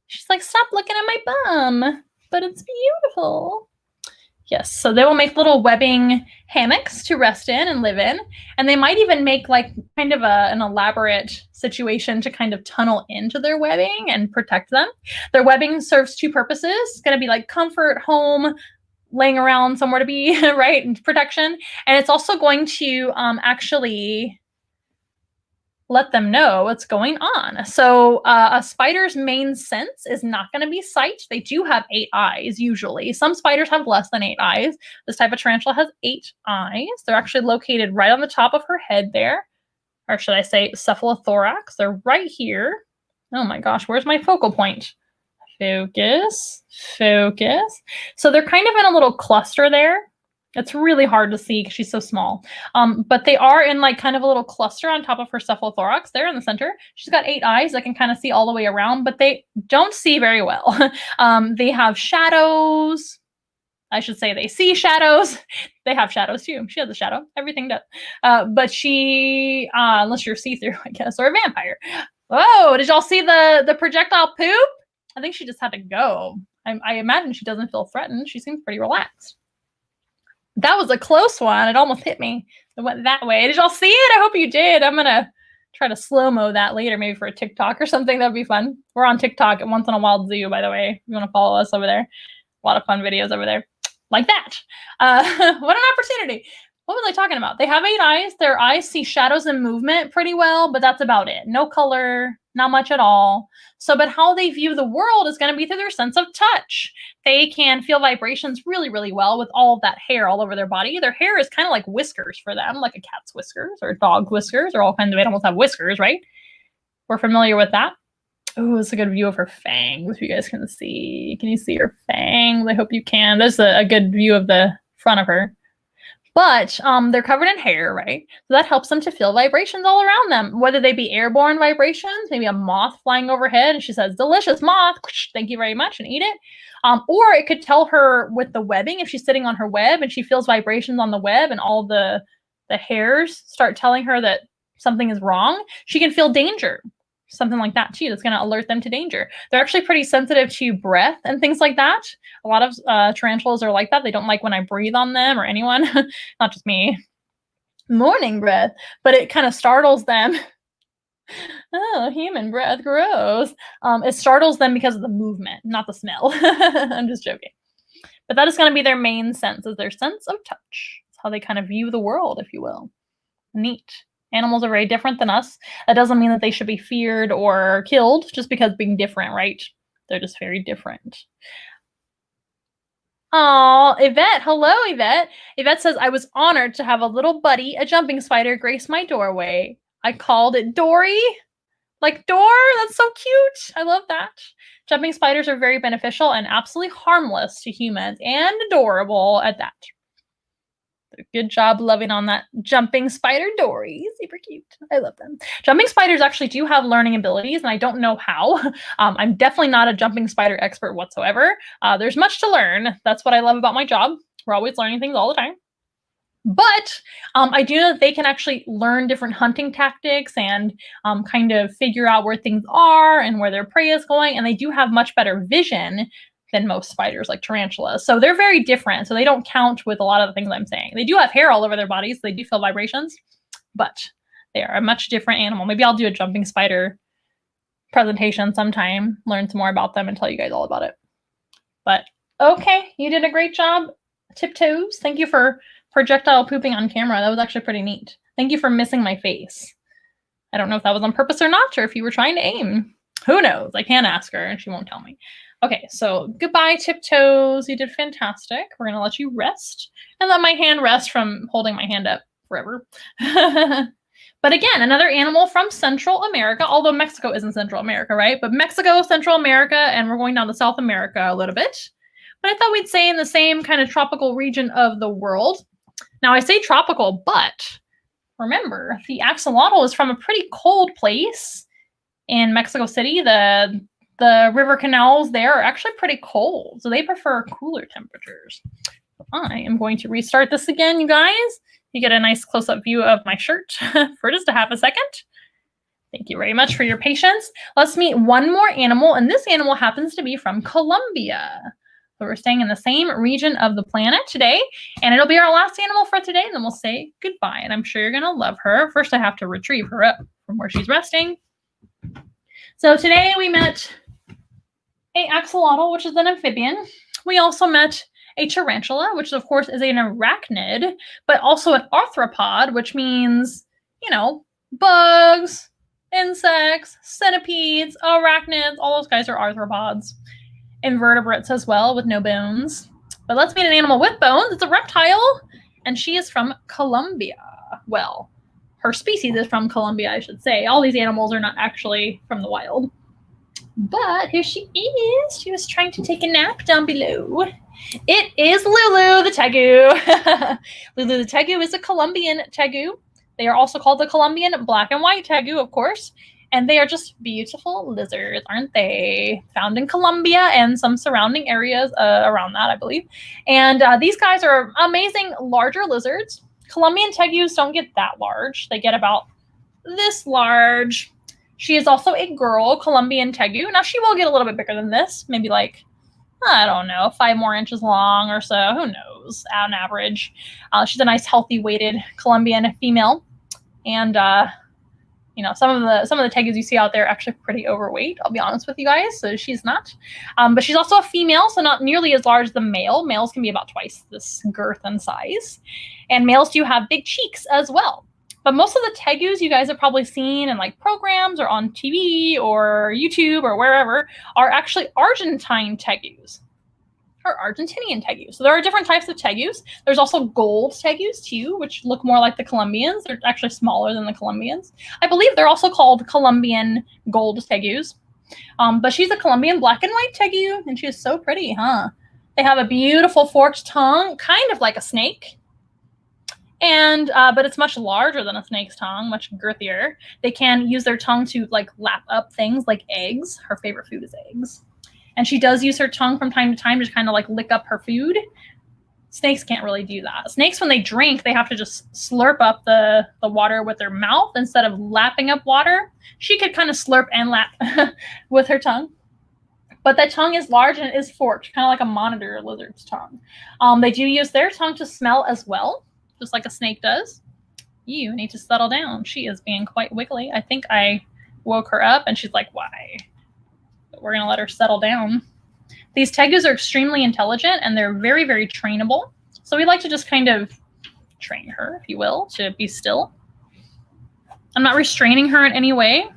She's like, stop looking at my bum, but it's beautiful. Yes, so they will make little webbing hammocks to rest in and live in. And they might even make like kind of an elaborate situation to kind of tunnel into their webbing and protect them. Their webbing serves 2 purposes. It's going to be like comfort, home, laying around somewhere to be, right, and protection. And it's also going to actually let them know what's going on. So a spider's main sense is not going to be sight. They do have 8 eyes, usually. Some spiders have less than 8 eyes. This type of tarantula has 8 eyes. They're actually located right on the top of her head there. Or should I say cephalothorax? They're right here. Oh my gosh, where's my focal point? Focus, focus. So they're kind of in a little cluster there. It's really hard to see because she's so small. But they are in like kind of a little cluster on top of her cephalothorax there in the center. She's got 8 eyes that can kind of see all the way around, but they don't see very well. They have shadows. I should say they see shadows. They have shadows too. She has a shadow. Everything does. But she, unless you're see-through, I guess, or a vampire. Whoa, did y'all see the projectile poop? I think she just had to go. I imagine she doesn't feel threatened. She seems pretty relaxed. That was a close one. It almost hit me. It went that way. Did y'all see it? I hope you did. I'm going to try to slow-mo that later, maybe for a TikTok or something. That'd be fun. We're on TikTok at Once in a Wild Zoo, by the way. If you want to follow us over there. A lot of fun videos over there. Like that. What an opportunity. What was I talking about? They have 8 eyes. Their eyes see shadows and movement pretty well, but that's about it. No color, not much at all. So, but how they view the world is going to be through their sense of touch. They can feel vibrations really, really well with all of that hair all over their body. Their hair is kind of like whiskers for them, like a cat's whiskers or a dog's whiskers, or all kinds of animals have whiskers, right? We're familiar with that. Oh, it's a good view of her fangs, if you guys can see. Can you see her fangs? I hope you can. There's a good view of the front of her. But they're covered in hair, right? So that helps them to feel vibrations all around them, whether they be airborne vibrations, maybe a moth flying overhead, and she says, delicious moth, thank you very much, and eat it. Or it could tell her with the webbing, if she's sitting on her web and she feels vibrations on the web and all the the hairs start telling her that something is wrong, she can feel danger. Something like that too, that's going to alert them to danger. They're actually pretty sensitive to breath and things like that. A lot of tarantulas are like that. They don't like when I breathe on them or anyone, not just me. Morning breath, but it kind of startles them. Oh, human breath, gross. It startles them because of the movement, not the smell. I'm just joking. But that is going to be their main sense, is their sense of touch. It's how they kind of view the world, if you will. Neat. Animals are very different than us. That doesn't mean that they should be feared or killed just because being different, right? They're just very different. Oh, Yvette. Hello, Yvette. Yvette says, I was honored to have a little buddy, a jumping spider, grace my doorway. I called it Dory. Like door? That's so cute. I love that. Jumping spiders are very beneficial and absolutely harmless to humans and adorable at that. Good job loving on that jumping spider Dory. Super cute. I love them. Jumping spiders actually do have learning abilities, and I don't know how. I'm definitely not a jumping spider expert whatsoever. There's much to learn. That's what I love about my job. We're always learning things all the time. But I do know that they can actually learn different hunting tactics and kind of figure out where things are and where their prey is going. And they do have much better vision than most spiders, like tarantulas. So they're very different. So they don't count with a lot of the things I'm saying. They do have hair all over their bodies. So they do feel vibrations, but they are a much different animal. Maybe I'll do a jumping spider presentation sometime, learn some more about them and tell you guys all about it. But okay, you did a great job, Tiptoes. Thank you for projectile pooping on camera. That was actually pretty neat. Thank you for missing my face. I don't know if that was on purpose or not, or if you were trying to aim. Who knows? I can't ask her and she won't tell me. Okay, so goodbye, Tiptoes. You did fantastic. We're going to let you rest and let my hand rest from holding my hand up forever. But again, another animal from Central America, although Mexico isn't Central America, right? But Mexico, Central America, and we're going down to South America a little bit. But I thought we'd say in the same kind of tropical region of the world. Now, I say tropical, but remember, the axolotl is from a pretty cold place in Mexico City. The river canals there are actually pretty cold, so they prefer cooler temperatures. I am going to restart this again, you guys. You get a nice close-up view of my shirt for just a half a second. Thank you very much for your patience. Let's meet one more animal, and this animal happens to be from Colombia. So we're staying in the same region of the planet today, and it'll be our last animal for today, and then we'll say goodbye, and I'm sure you're going to love her. First, I have to retrieve her up from where she's resting. So today we met a axolotl, which is an amphibian. We also met a tarantula, which of course is an arachnid, but also an arthropod, which means, you know, bugs, insects, centipedes, arachnids, all those guys are arthropods. Invertebrates as well with no bones. But let's meet an animal with bones. It's a reptile, and she is from Colombia. Well, her species is from Colombia, I should say. All these animals are not actually from the wild. But here she is. She was trying to take a nap down below. It is Lulu the Tegu. Lulu the Tegu is a Colombian Tegu. They are also called the Colombian black and white Tegu, of course. And they are just beautiful lizards, aren't they? Found in Colombia and some surrounding areas around that, I believe. And these guys are amazing larger lizards. Colombian Tegus don't get that large. They get about this large. She is also a girl Colombian Tegu. Now, she will get a little bit bigger than this. Maybe like, I don't know, 5 more inches long or so. Who knows, on average. She's a nice, healthy, weighted Colombian female. And, you know, some of the Tegus you see out there are actually pretty overweight, I'll be honest with you guys. So she's not. But she's also a female, so not nearly as large as the male. Males can be about twice this girth and size. And males do have big cheeks as well. But most of the Tegus you guys have probably seen in like programs or on TV or YouTube or wherever are actually Argentine Tegus or Argentinian Tegus. So there are different types of Tegus. There's also gold Tegus too, which look more like the Colombians. They're actually smaller than the Colombians. I believe they're also called Colombian gold Tegus. But she's a Colombian black and white Tegu, and she is so pretty, huh? They have a beautiful forked tongue, kind of like a snake. And but it's much larger than a snake's tongue, much girthier. They can use their tongue to like lap up things like eggs. Her favorite food is eggs. And she does use her tongue from time to time to kind of like lick up her food. Snakes can't really do that. Snakes, when they drink, they have to just slurp up the water with their mouth instead of lapping up water. She could kind of slurp and lap with her tongue. But that tongue is large and it is forked, kind of like a monitor lizard's tongue. They do use their tongue to smell as well, just like a snake does. You need to settle down. She is being quite wiggly. I think I woke her up and she's like, why? But we're going to let her settle down. These tegus are extremely intelligent and they're very, very trainable. So we like to just kind of train her, if you will, to be still. I'm not restraining her in any way,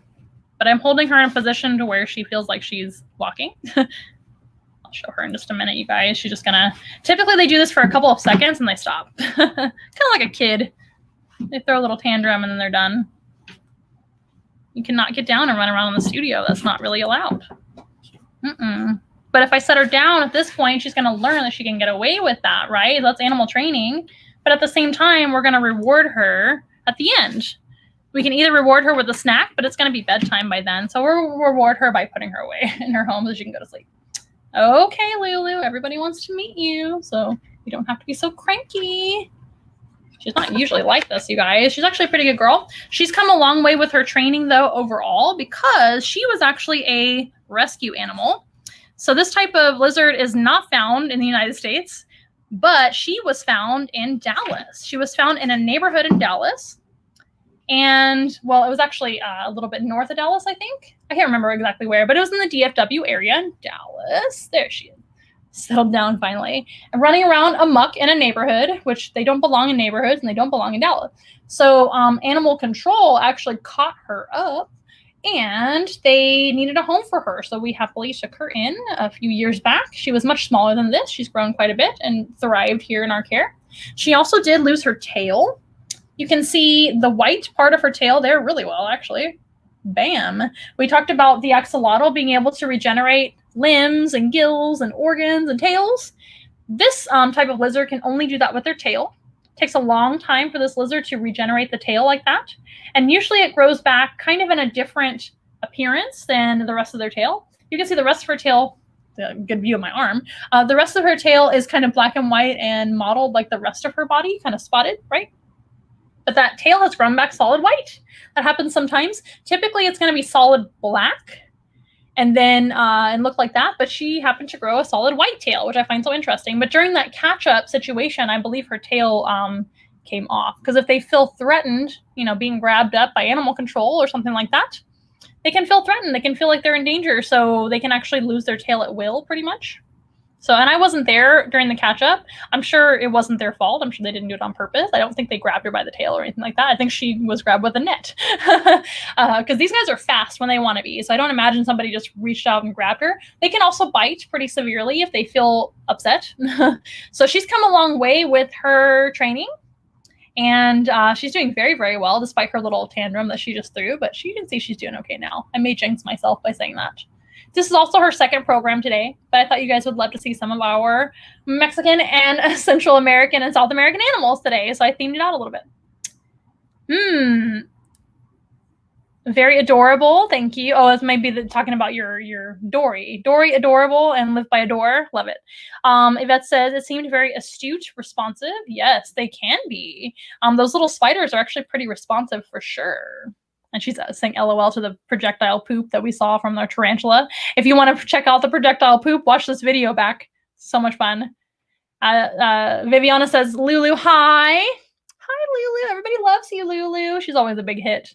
but I'm holding her in a position to where she feels like she's walking. I'll show her in just a minute, you guys. She's just gonna, typically they do this for a couple of seconds and they stop. Kind of like a kid. They throw a little tantrum and then they're done. You cannot get down and run around in the studio. That's not really allowed. But if I set her down at this point, she's going to learn that she can get away with that, right? That's animal training. But at the same time, we're going to reward her at the end. We can either reward her with a snack, but it's going to be bedtime by then. So we'll reward her by putting her away in her home so she can go to sleep. Okay, Lulu, everybody wants to meet you. So you don't have to be so cranky. She's not usually like this, you guys. She's actually a pretty good girl. She's come a long way with her training, though, overall, because she was actually a rescue animal. So this type of lizard is not found in the United States, but she was found in Dallas. She was found in a neighborhood in Dallas. And, well, it was actually a little bit north of Dallas, I think. I can't remember exactly where, but it was in the DFW area in Dallas. There she is. Settled down finally. And running around amok in a neighborhood, which they don't belong in neighborhoods and they don't belong in Dallas. So animal control actually caught her up. And they needed a home for her. So we happily took her in a few years back. She was much smaller than this. She's grown quite a bit and thrived here in our care. She also did lose her tail. You can see the white part of her tail there really well, actually. Bam. We talked about the axolotl being able to regenerate limbs and gills and organs and tails. This type of lizard can only do that with their tail. It takes a long time for this lizard to regenerate the tail like that. And usually it grows back kind of in a different appearance than the rest of their tail. You can see the rest of her tail, a good view of my arm. The rest of her tail is kind of black and white and mottled like the rest of her body, kind of spotted, right? But that tail has grown back solid white. That happens sometimes. Typically it's going to be solid black and then and look like that. But she happened to grow a solid white tail, which I find so interesting. But during that catch-up situation, I believe her tail came off. Because if they feel threatened, you know, being grabbed up by animal control or something like that, they can feel threatened. They can feel like they're in danger. So they can actually lose their tail at will, pretty much. So, and I wasn't there during the catch-up. I'm sure it wasn't their fault. I'm sure they didn't do it on purpose. I don't think they grabbed her by the tail or anything like that. I think she was grabbed with a net. Because these guys are fast when they want to be. So I don't imagine somebody just reached out and grabbed her. They can also bite pretty severely if they feel upset. So she's come a long way with her training. And she's doing very, very well, despite her little tantrum that she just threw. But you can see she's doing okay now. I may jinx myself by saying that. This is also her second program today, but I thought you guys would love to see some of our Mexican and Central American and South American animals today, so I themed it out a little bit. Very adorable. Thank you. Oh, this might be talking about your Dory. Dory, adorable and live by a door. Love it. Yvette says, it seemed very astute, responsive. Yes, they can be. Those little spiders are actually pretty responsive for sure. And she's saying LOL to the projectile poop that we saw from our tarantula. If you want to check out the projectile poop, watch this video back. So much fun. Viviana says, Lulu, hi. Hi, Lulu. Everybody loves you, Lulu. She's always a big hit.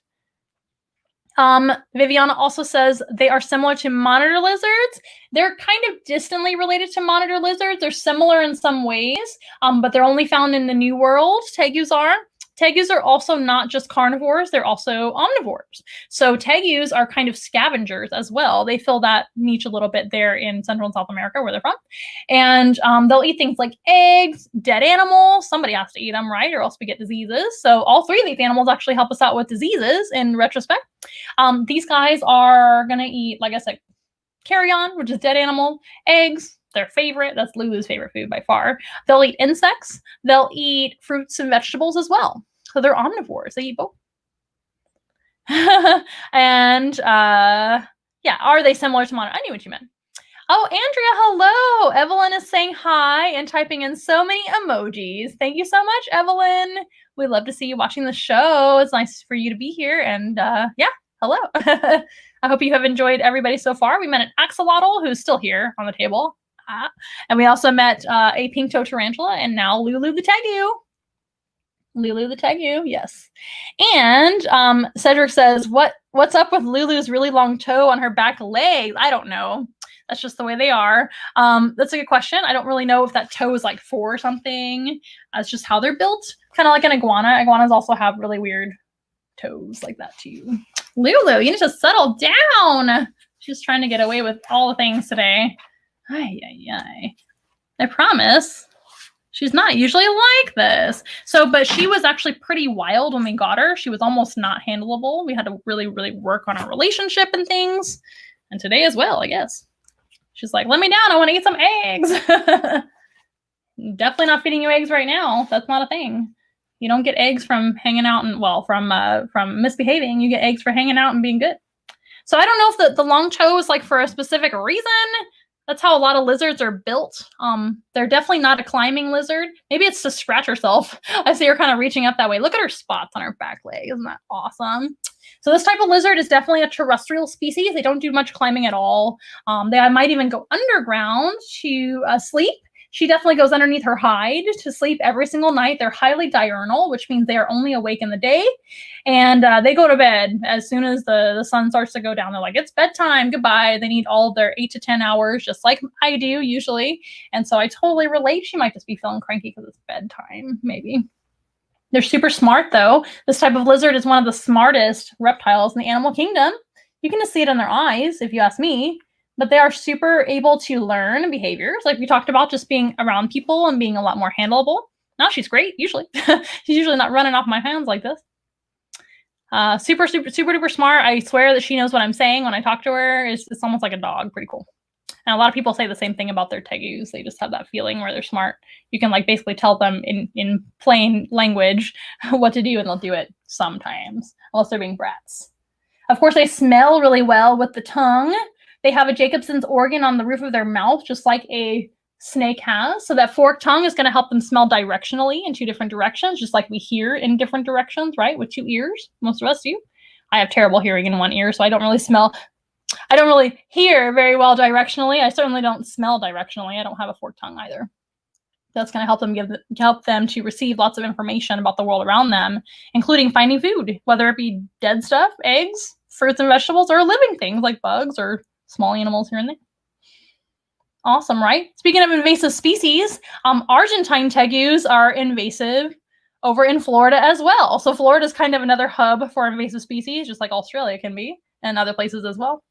Viviana also says they are similar to monitor lizards. They're kind of distantly related to monitor lizards. They're similar in some ways, but they're only found in the New World. Tegus are. Tegus are also not just carnivores, they're also omnivores. So tegus are kind of scavengers as well. They fill that niche a little bit there in Central and South America where they're from. And they'll eat things like eggs, dead animals. Somebody has to eat them, right? Or else we get diseases. So all three of these animals actually help us out with diseases in retrospect. These guys are going to eat, like I said, carrion, which is dead animal, eggs, their favorite. That's Lulu's favorite food by far. They'll eat insects. They'll eat fruits and vegetables as well. So they're omnivores. They eat both. And yeah, are they similar to monitor? I knew what you meant. Oh, Andrea, hello. Evelyn is saying hi and typing in so many emojis. Thank you so much, Evelyn. We love to see you watching the show. It's nice for you to be here. And yeah, hello. I hope you have enjoyed everybody so far. We met an axolotl who's still here on the table. And we also met a pink-toe tarantula and now Lulu the Tegu. Lulu the Tegu, yes. And Cedric says, what's up with Lulu's really long toe on her back leg? I don't know. That's just the way they are. That's a good question. I don't really know if that toe is like for something. It's just how they're built. Kind of like an iguana. Iguanas also have really weird toes like that too. Lulu, you need to settle down. She's trying to get away with all the things today. Ay, ay, ay. I promise. She's not usually like this. But she was actually pretty wild when we got her. She was almost not handleable. We had to really, really work on our relationship and things. And today as well, I guess. She's like, let me down. I want to eat some eggs. Definitely not feeding you eggs right now. That's not a thing. You don't get eggs from hanging out and, well, from misbehaving. You get eggs for hanging out and being good. So I don't know if the long toe is like for a specific reason. That's how a lot of lizards are built. They're definitely not a climbing lizard. Maybe it's to scratch herself. I see her kind of reaching up that way. Look at her spots on her back leg. Isn't that awesome? So this type of lizard is definitely a terrestrial species. They don't do much climbing at all. They might even go underground to sleep. She definitely goes underneath her hide to sleep every single night. They're highly diurnal, which means they are only awake in the day. And they go to bed as soon as the sun starts to go down. They're like, it's bedtime, goodbye. They need all of their 8 to 10 hours, just like I do usually. And so I totally relate. She might just be feeling cranky because it's bedtime, maybe. They're super smart, though. This type of lizard is one of the smartest reptiles in the animal kingdom. You can just see it in their eyes, if you ask me. But they are super able to learn behaviors. Like we talked about, just being around people and being a lot more handleable. Now she's great, usually. She's usually not running off my hands like this. Super, super, super duper smart. I swear that she knows what I'm saying when I talk to her. It's almost like a dog. Pretty cool. And a lot of people say the same thing about their tegus. They just have that feeling where they're smart. You can like basically tell them in plain language what to do, and they'll do it sometimes, unless they're being brats. Of course, they smell really well with the tongue. They have a Jacobson's organ on the roof of their mouth, just like a snake has. So that forked tongue is going to help them smell directionally in 2 different directions, just like we hear in different directions, right? With 2 ears. Most of us do. I have terrible hearing in 1 ear, so I don't really hear very well directionally. I certainly don't smell directionally. I don't have a forked tongue either. That's going to help them to receive lots of information about the world around them, including finding food, whether it be dead stuff, eggs, fruits and vegetables, or living things like bugs or small animals here and there. Awesome, right? Speaking of invasive species, Argentine tegus are invasive over in Florida as well. So Florida is kind of another hub for invasive species, just like Australia can be, and other places as well.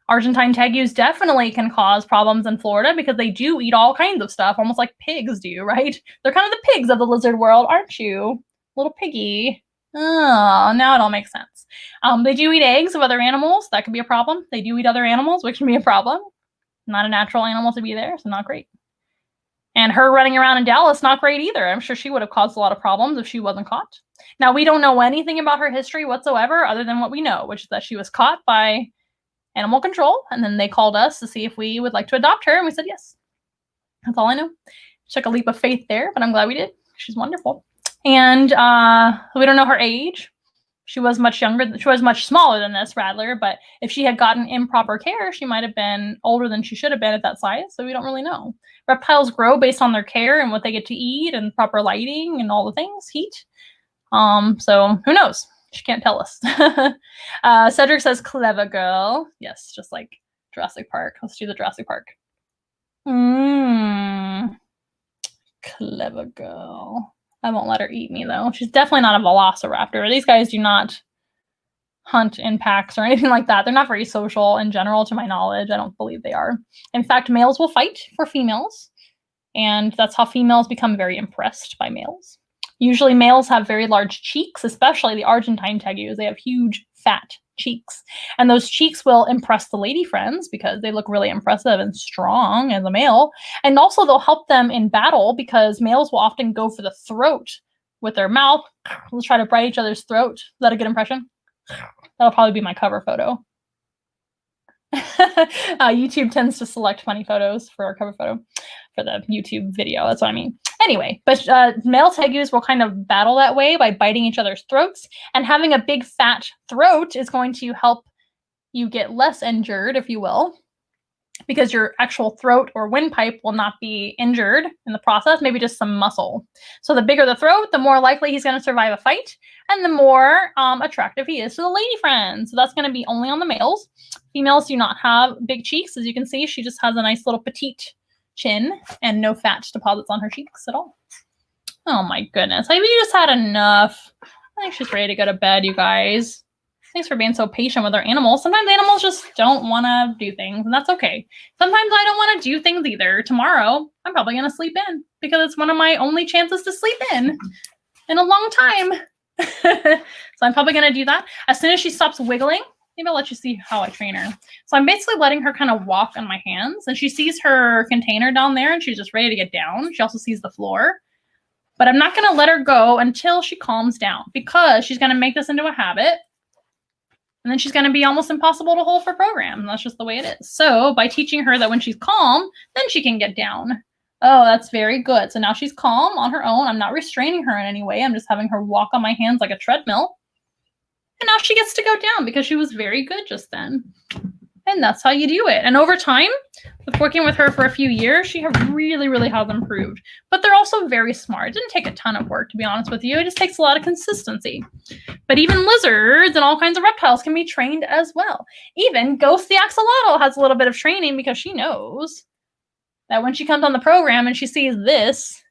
Argentine tegus definitely can cause problems in Florida because they do eat all kinds of stuff, almost like pigs do, right? They're kind of the pigs of the lizard world, aren't you? Little piggy. Oh, now it all makes sense. They do eat eggs of other animals. That could be a problem. They do eat other animals, which can be a problem. Not a natural animal to be there, so not great. And her running around in Dallas, not great either. I'm sure she would have caused a lot of problems if she wasn't caught. Now, we don't know anything about her history whatsoever other than what we know, which is that she was caught by animal control, and then they called us to see if we would like to adopt her, and we said yes. That's all I know. Took a leap of faith there, but I'm glad we did. She's wonderful. And we don't know her age. She was much younger. She was much smaller than this rattler, but if she had gotten improper care, she might have been older than she should have been at that size, so we don't really know. Reptiles grow based on their care and what they get to eat and proper lighting and all the things, heat. So who knows? She can't tell us. Cedric says, clever girl. Yes, just like Jurassic Park. Let's do the Jurassic Park. Clever girl. I won't let her eat me, though. She's definitely not a velociraptor. These guys do not hunt in packs or anything like that. They're not very social in general, to my knowledge. I don't believe they are. In fact, males will fight for females, and that's how females become very impressed by males. Usually males have very large cheeks, especially the Argentine tegus. They have huge, fat cheeks. And those cheeks will impress the lady friends because they look really impressive and strong as a male. And also they'll help them in battle because males will often go for the throat with their mouth. Let's try to bite each other's throat. Is that a good impression? That'll probably be my cover photo. YouTube tends to select funny photos for our cover photo for the YouTube video. That's what I mean. Anyway, but male tegus will kind of battle that way by biting each other's throats, and having a big fat throat is going to help you get less injured, if you will, because your actual throat or windpipe will not be injured in the process, maybe just some muscle. So the bigger the throat, the more likely he's going to survive a fight, and the more attractive he is to the lady friends. So that's going to be only on the males. Females do not have big cheeks. As you can see, she just has a nice little petite chin and no fat deposits on her cheeks at all. Oh my goodness. Have you just had enough? I think she's ready to go to bed, you guys. Thanks for being so patient with our animals. Sometimes animals just don't want to do things, and that's okay. Sometimes I don't want to do things either. Tomorrow, I'm probably going to sleep in because it's one of my only chances to sleep in a long time. So I'm probably going to do that. As soon as she stops wiggling, maybe I'll let you see how I train her. So I'm basically letting her kind of walk on my hands, and she sees her container down there, and she's just ready to get down. She also sees the floor. But I'm not going to let her go until she calms down, because she's going to make this into a habit. And then she's going to be almost impossible to hold for program. And that's just the way it is. So by teaching her that when she's calm, then she can get down. Oh, that's very good. So now she's calm on her own. I'm not restraining her in any way. I'm just having her walk on my hands like a treadmill. And now she gets to go down because she was very good just then. And that's how you do it. And over time, with working with her for a few years, she really, really has improved. But they're also very smart. It didn't take a ton of work, to be honest with you. It just takes a lot of consistency. But even lizards and all kinds of reptiles can be trained as well. Even Ghost the Axolotl has a little bit of training, because she knows that when she comes on the program and she sees this,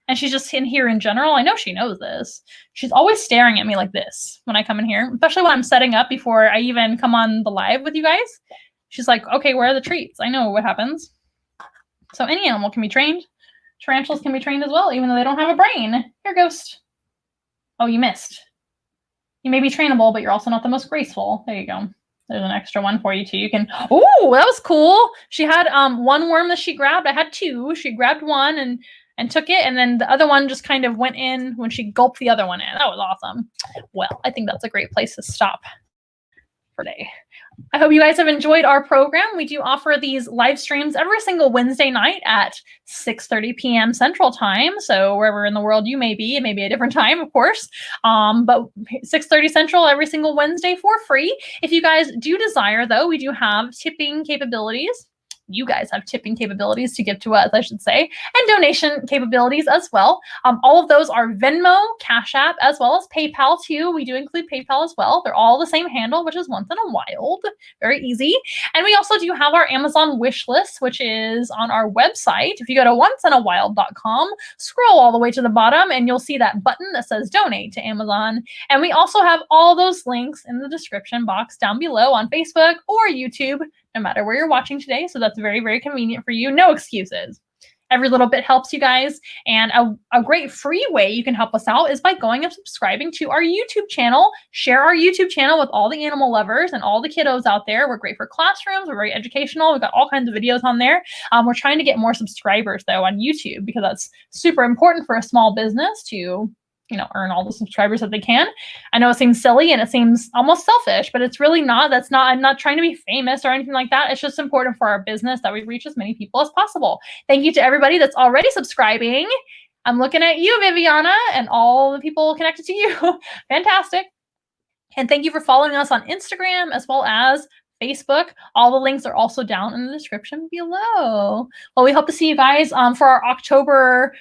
and she's just in here in general, I know she knows this. She's always staring at me like this when I come in here, especially when I'm setting up before I even come on the live with you guys. She's like, okay, where are the treats? I know what happens. So any animal can be trained. Tarantulas can be trained as well, even though they don't have a brain. Here, Ghost. Oh, you missed. You may be trainable, but you're also not the most graceful. There you go. There's an extra one for you too. You can, oh, that was cool. She had one worm that she grabbed. I had two. She grabbed one and took it, and then the other one just kind of went in when she gulped the other one in. That was awesome. Well, I think that's a great place to stop for today. I hope you guys have enjoyed our program. We do offer these live streams every single Wednesday night at 6:30 p.m. Central Time. So wherever in the world you may be, it may be a different time, of course. But 6:30 Central every single Wednesday for free. If you guys do desire, though, we do have tipping capabilities. You guys have tipping capabilities to give to us, I should say, and donation capabilities as well. All of those are Venmo, Cash App, as well as PayPal too. We do include PayPal as well. They're all the same handle, which is Once in a Wild. Very easy. And we also do have our Amazon wish list, which is on our website. If you go to onceinawild.com, scroll all the way to the bottom, and you'll see that button that says donate to Amazon. And we also have all those links in the description box down below on Facebook or YouTube, no matter where you're watching today. So that's very, very convenient for you. No excuses. Every little bit helps, you guys. And a great free way you can help us out is by going and subscribing to our YouTube channel. Share our YouTube channel with all the animal lovers and all the kiddos out there. We're great for classrooms. We're very educational. We've got all kinds of videos on there. We're trying to get more subscribers, though, on YouTube, because that's super important for a small business to, earn all the subscribers that they can. I know it seems silly and it seems almost selfish, but it's really not. I'm not trying to be famous or anything like that. It's just important for our business that we reach as many people as possible. Thank you to everybody that's already subscribing. I'm looking at you, Viviana, and all the people connected to you. Fantastic. And thank you for following us on Instagram as well as Facebook. All the links are also down in the description below. Well, we hope to see you guys for our October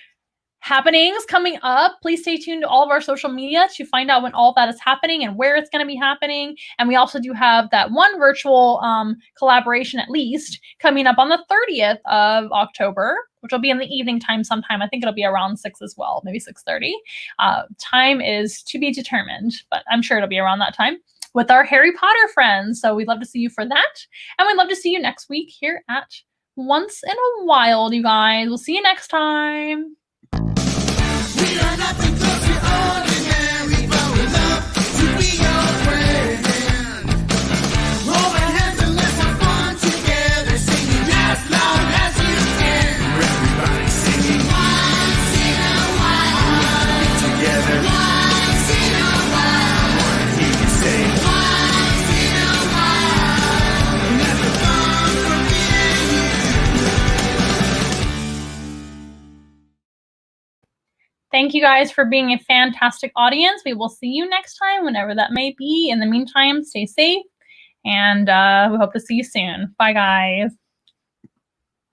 happenings coming up. Please stay tuned to all of our social media to find out when all of that is happening and where it's going to be happening. And we also do have that one virtual collaboration, at least, coming up on the 30th of October, which will be in the evening time sometime. I think it'll be around 6 as well, maybe 6:30. Time is to be determined, but I'm sure it'll be around that time with our Harry Potter friends. So we'd love to see you for that. And we'd love to see you next week here at Once in a Wild, you guys. We'll see you next time. We are nothing close to ordinary, but we love to be your friend. Hold our hands and let's have fun together, singing as loud as you can. Everybody singing Once in a While. Together. Once in a while. I want to hear you say Once in a while. And that's the fun. Thank you guys for being a fantastic audience. We will see you next time, whenever that may be. In the meantime, stay safe, and we hope to see you soon. Bye, guys.